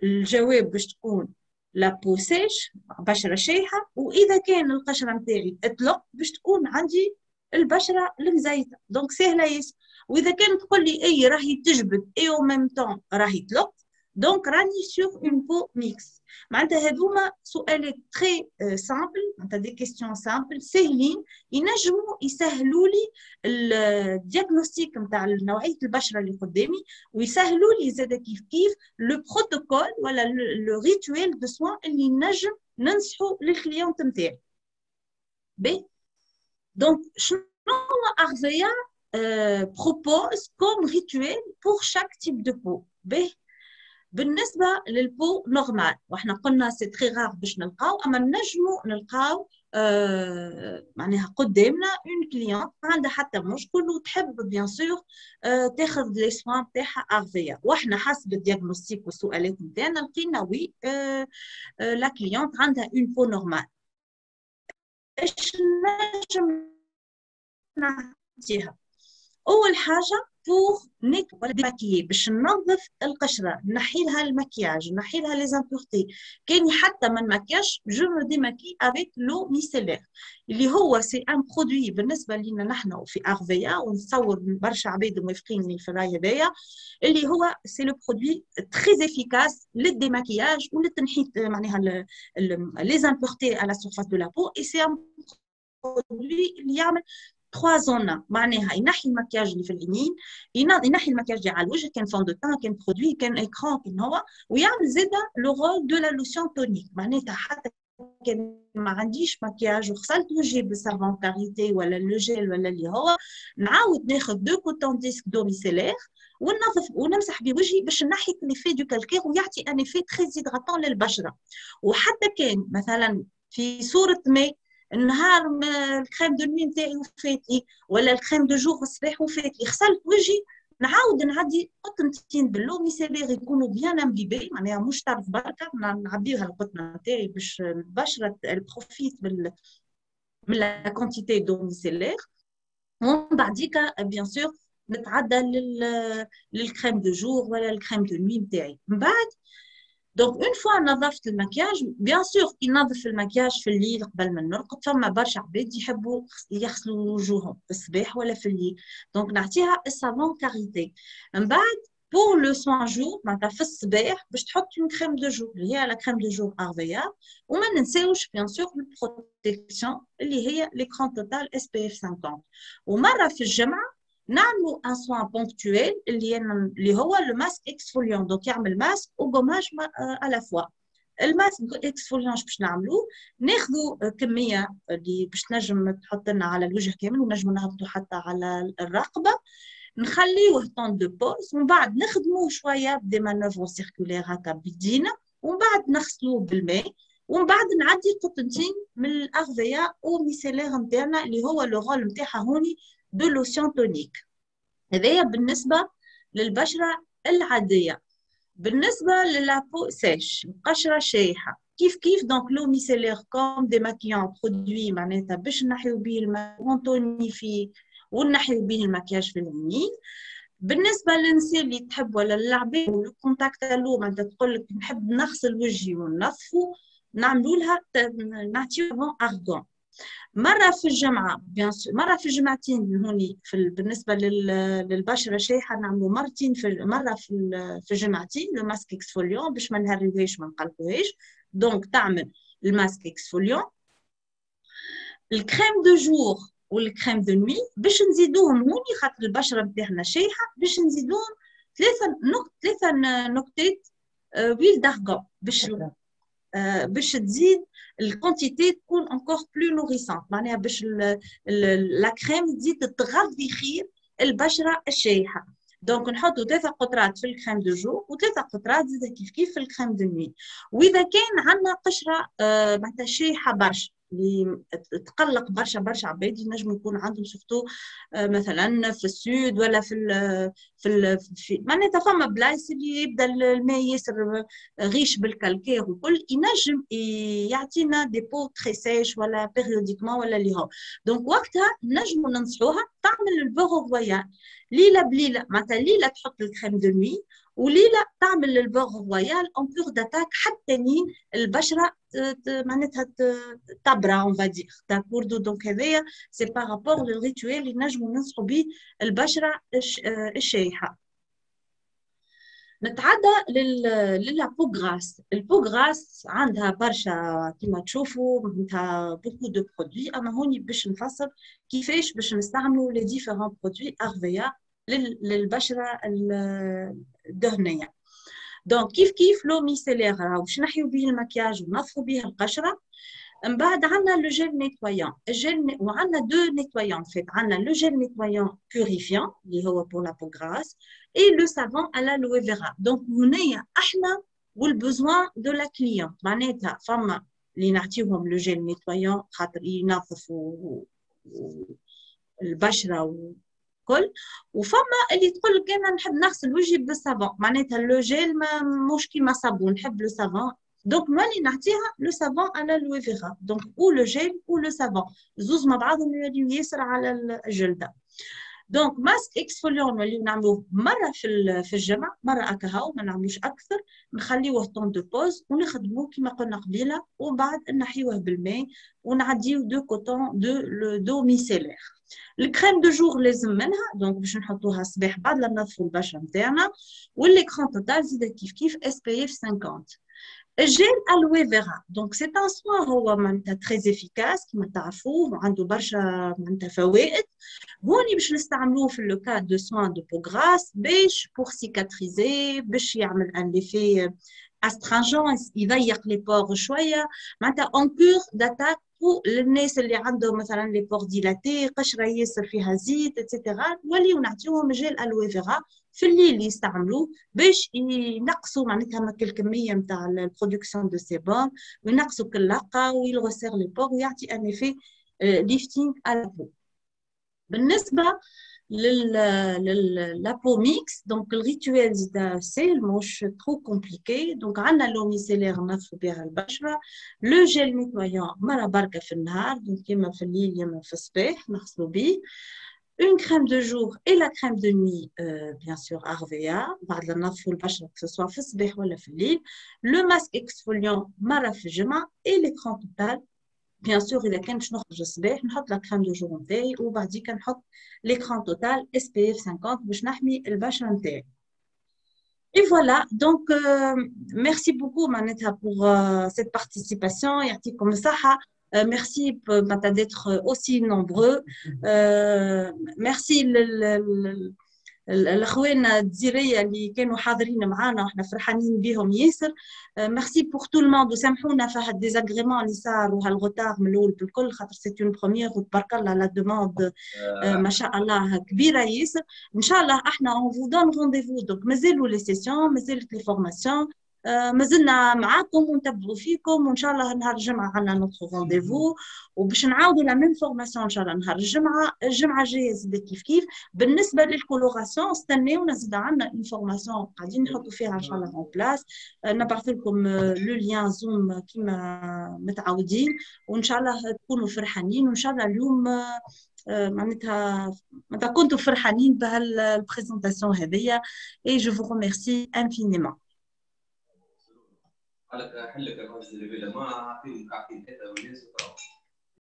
Speaker 2: الجواب باش تكون لابو سيش بشره شايحه، واذا كان القشره نتاعي اطلق باش تكون عندي البشره المزيته. دونك سهله ياسر. واذا كان تقول لي اي راهي تجبد اي او ميم طون راهي تلق، دونك راني سور اون بو ميكس. معناتها هذوما سؤالات تري سامبل، معناتها دي كيستيون سامبل ساهلين ينجموا يسهلوا لي الدياغنوستيك نتاع نوعيه البشره اللي قدامي، ويسهلوا لي زاد كيف كيف لو بروتوكول ولا لو ريتوال دو سوان اللي نجم ننصحوا للكليونت نتاعي. بي دونك شنو ارفيا propose comme rituel pour chaque type de peau. بالنسبة للبو نورمال، واحنا قلنا سي تري غار باش نلقاو، اما نجمو نلقاو معناها قدامنا اون كليونت ما عندها حتى مشكل وتحب بيان سور تاخذ لي سوان تاعها ارفيا، واحنا حسب الدياغنوستيك والسؤالات نتاعنا لقينا وي لا كليونت عندها اون بو نورمال. اش نجم نعطيها؟ اول حاجه بور ولا ديماكيي باش ننظف القشره، نحي لها المكياج، نحي لها لي زامبورتي. كاين حتى من مكياج جو مو ديماكي افيك لو ميسيلير اللي هو سي ان برودوي بالنسبه لينا نحن في ارفيا، ونتصور برشا عباد موافقيني في الراي هذايا، اللي هو سي لو برودوي تري افيكاس للديماكياج وللتنحيت معناها لي زامبورتي على سورفاس دو لا بو. اي سي ان برودوي اللي يعمل 3 زونا معناها ينحي المكياج اللي في العينين، ينحي المكياج اللي على الوجه، كان فون دو تان كان برودوي كان اكران كان هو، ويعمل زاده لو رول دو لا لوسيون تونيك. معناتها حتى كان ما عنديش مكياج وغسلت وجهي بالسافون كاريتي ولا لو جيل ولا اللي هو، نعاود ناخذ 2 كوتون ديسك دوميسيلير وننظف ونمسح بوجهي باش نحي ليفي دو كالكير ويعطي ان ايفي تري هيدراتون للبشره. وحتى كان مثلا في صوره ماء النهار الكريم دو نوي نتاعي وفات لي، ولا الكريم دو جور الصباح وفات لي، غسلت وجهي نعاود نعدي قطنتين باللو ميسيلير يكونوا بيان امبيبي، معناها مش طرف بركه، نعبيوها القطنه نتاعي باش البشره البروفيت من لا كونتيتي دو ميسيلير. ومن بعديك بيان سور نتعدى للكريم دو جور ولا الكريم دو نوي نتاعي. من بعد دونك اون فوا نظفت المكياج، بيان سور ينظف المكياج في الليل قبل ما نرقد، فما برشا عباد يحبوا يغسلوا وجوههم في الصباح ولا في الليل، دونك نعطيها الصابون كاريتي. من بعد بور لو سوان جور معناتها في الصباح باش تحط اون كريم دو جور اللي هي لا كريم دو جور ارفيا، وما ننساوش بيان سور البروتيكسيون اللي هي ليكران توتال اس بي اف 50. ومره في الجمعه نعملوا ان سوان بونكتويل اللي هو لو ماسك اكسفوليون، دونك يعمل ماسك وغوماج على فوا. الماسك اكسفوليون باش نعملوه ناخذوا كميه اللي باش تنجم تحط لنا على الوجه كامل، ونجموا نهبطوا حتى على الرقبه، نخليوه طون دو بوز، ومن بعد نخدموه شويه بدي مانوفر سيركولير هكا بيدينا، ومن بعد نغسلوه بالماء، ومن بعد نعدي قطنتين من الارفيا او ميسيلير نتاعنا اللي هو لو رول نتاعها هوني دو لوسيون تونيك. هذايا بالنسبه للبشره العاديه. بالنسبه للابو سيش القشره شايحه كيف كيف، دونك لو ميسيلير كوم دي ماكيون برودوي معناتها باش نحيو بيه الماء فيه ونحيو بيه المكياج في العينين. بالنسبه للنساء اللي تحب ولا العباد لو كونتاكت لو معناتها تقول لك نحب نغسل وجهي وننظفه، نعملوا لها نعطيو ارغون. مره في الجمعه بيان سور، مره في الجمعتين هوني بالنسبه للبشره شايحه نعملوا مرتين مره في الجمعتين لو ماسك اكسفوليون باش ما نهريوهاش ما نقلقوهاش. دونك تعمل الماسك اكسفوليون، الكريم دو جور والكريم دو نوي باش نزيدوهم هوني خاطر البشره نتاعنا شايحه، باش نزيدوهم ثلاثه نقطات ويل دارغون باش تزيد الكونتيتي تكون انكور بلو نوريسونت، معناها باش لا كريم تزيد تغذي خير البشره الشايحه. دونك نحطوا 3 قطرات في الكريم دو جور و3 قطرات زيد كيف كيف في الكريم دو نوي. واذا كان عندنا قشره معناتها شايحه برشا اللي تقلق برشا عباد ينجم يكون عندهم سورتو مثلا في السود ولا في معناتها فما بلايص اللي يبدا الماء ياسر غيش بالكالكير وكل، ينجم يعطينا دي بو تري سيش ولا بيريوديكمون ولا اللي هو. دونك وقتها نجموا ننصحوها تعمل البوغ رويال ليله بليله، معناتها ليله تحط الكريم دو نوي وليله تعمل البوغ رويال اون بور داتاك حتى لين البشره معناتها تبرا اون فادير داكور. دونك هذايا سي بارابور للريتوال اللي نجموا ننصحوا به البشره الشايحه. نتعدى للبو غراس. البو غراس عندها برشا كيما تشوفوا معناتها بوكو دو برودوي، اما هوني باش نفسر كيفاش باش نستعملوا لي ديفيرون برودوي ارفيا للبشره الدهنيه. دونك كيف لو ميسيلير باش نحيو به المكياج وننظفوا به القشره. من بعد عندنا لو جيل نيتوايان، وعندنا دو نيتوايان فيت، عندنا لو جيل نيتوايان بوريفيان اللي هو بور لا بو غراس اي لو سافون على لوي فيرا. دونك هنايا احنا والبوزوان دو لا كليون، معناتها فما اللي نعطيوهم لو جيل نيتوايان خاطر ينظفوا البشره وكل، وفما اللي تقول لك انا نحب نغسل وجهي بالصابون، معناتها لو جيل مش كيما صابون نحب لو سافون، دونك ماني نعطيها لو سافون على لوي فيغا، دونك او لو جيل او لو سافون زوز مع بعضهم يوليو ياسر على الجلده. دونك ماسك اكسفوليون نوليو نعملوه مره في الجمع، مره هكا هاو ما نعملوش اكثر، نخليوه طون دو بوز ونخدموه كما قلنا قبيله، ومن بعد نحيوه بالماء ونعديو دو كوتون دو ميسيلير. الكريم دو جور لازم منها، دونك باش نحطوها الصباح بعد لا ننظفوا البشره نتاعنا، والليكرون توتال زيد كيف اس بي اف 50. الجيل الوي فيرا دونك سي ان سوا هو معناتها تري افيكاس كيما تعرفوه وعنده برشا معناتها فوائد. هوني باش نستعملوه في لو كاد دو سوان دو بو غراس باش بور سيكاتريزي باش يعمل ان ليفي استرانجون يضيق لي بور شويه معناتها اون كور داتاك للناس اللي عندهم مثلا لي بور ديلاتي قشره ياسر فيها زيت اتسيتيرا نوليو نعطيوهم جيل الوي فيرا في الليل يستعملوه باش ينقصوا معناتها ما الكميه نتاع البرودكسيون دو سيبوم وينقصوا كلاقه ويلغسير لي بور ويعطي ان ايفي ليفتينغ على بو. بالنسبه للابو ميكس دونك الريتوال زاد سيل مش ترو كومبليكي. دونك عندنا لو ميسيلير ننظفوا بها البشره، لو جيل نيتوايون مره بركه في النهار دونك يما في الليل يما في الصباح نغسلوا بيه. Une crème de jour et la crème de nuit, bien sûr, RVA, بعد ننظفوا البشرة que ce soit في الصباح ولا في الليل. Le masque exfoliant مرة في الجمعة et l'écran total. Bien sûr, إذا كان باش نخرج الصباح نحط la crème de jour نتاعي وبعديك نحط l'écran total SPF 50 باش نحمي البشرة نتاعي. Et voilà, donc merci beaucoup Manetta pour cette participation. يعطيكم الصحة. Merci d'être aussi nombreux. Merci الاخوان الجزائريه اللي كانوا حاضرين معنا وحنا فرحانين بهم ياسر. ميرسي بور تو الموند وسامحونا في هاد ديزاغريمون اللي صار وهالغوتار من الاول بالكل خاطر سي اون بروميير وتبارك الله لا دوموند ما شاء الله كبيره ياسر. ان شاء الله احنا اون فو دون رونديفو دونك مازالوا لي سيسيون مازالت لي فورماسيون مازلنا معاكم ونتبعوا فيكم وان شاء الله نهار الجمعه عندنا نوتر رونديفو وباش نعاودوا لا ميم فورماسيون ان شاء الله نهار الجمعه الجايه زاد كيف كيف. بالنسبه للكولوراسيون استناونا زاد عندنا اون فورماسيون قاعدين نحطوا فيها ان شاء الله اون بلاس نبعث لكم لو لين زوم كيما متعودين وان شاء الله تكونوا فرحانين وان شاء الله اليوم معناتها كنتوا فرحانين بهالبريزونطاسيون هذيا. اي جو فو ريميرسي انفينيمون.
Speaker 3: حلك الراجل اللي بلا ما في كافي والناس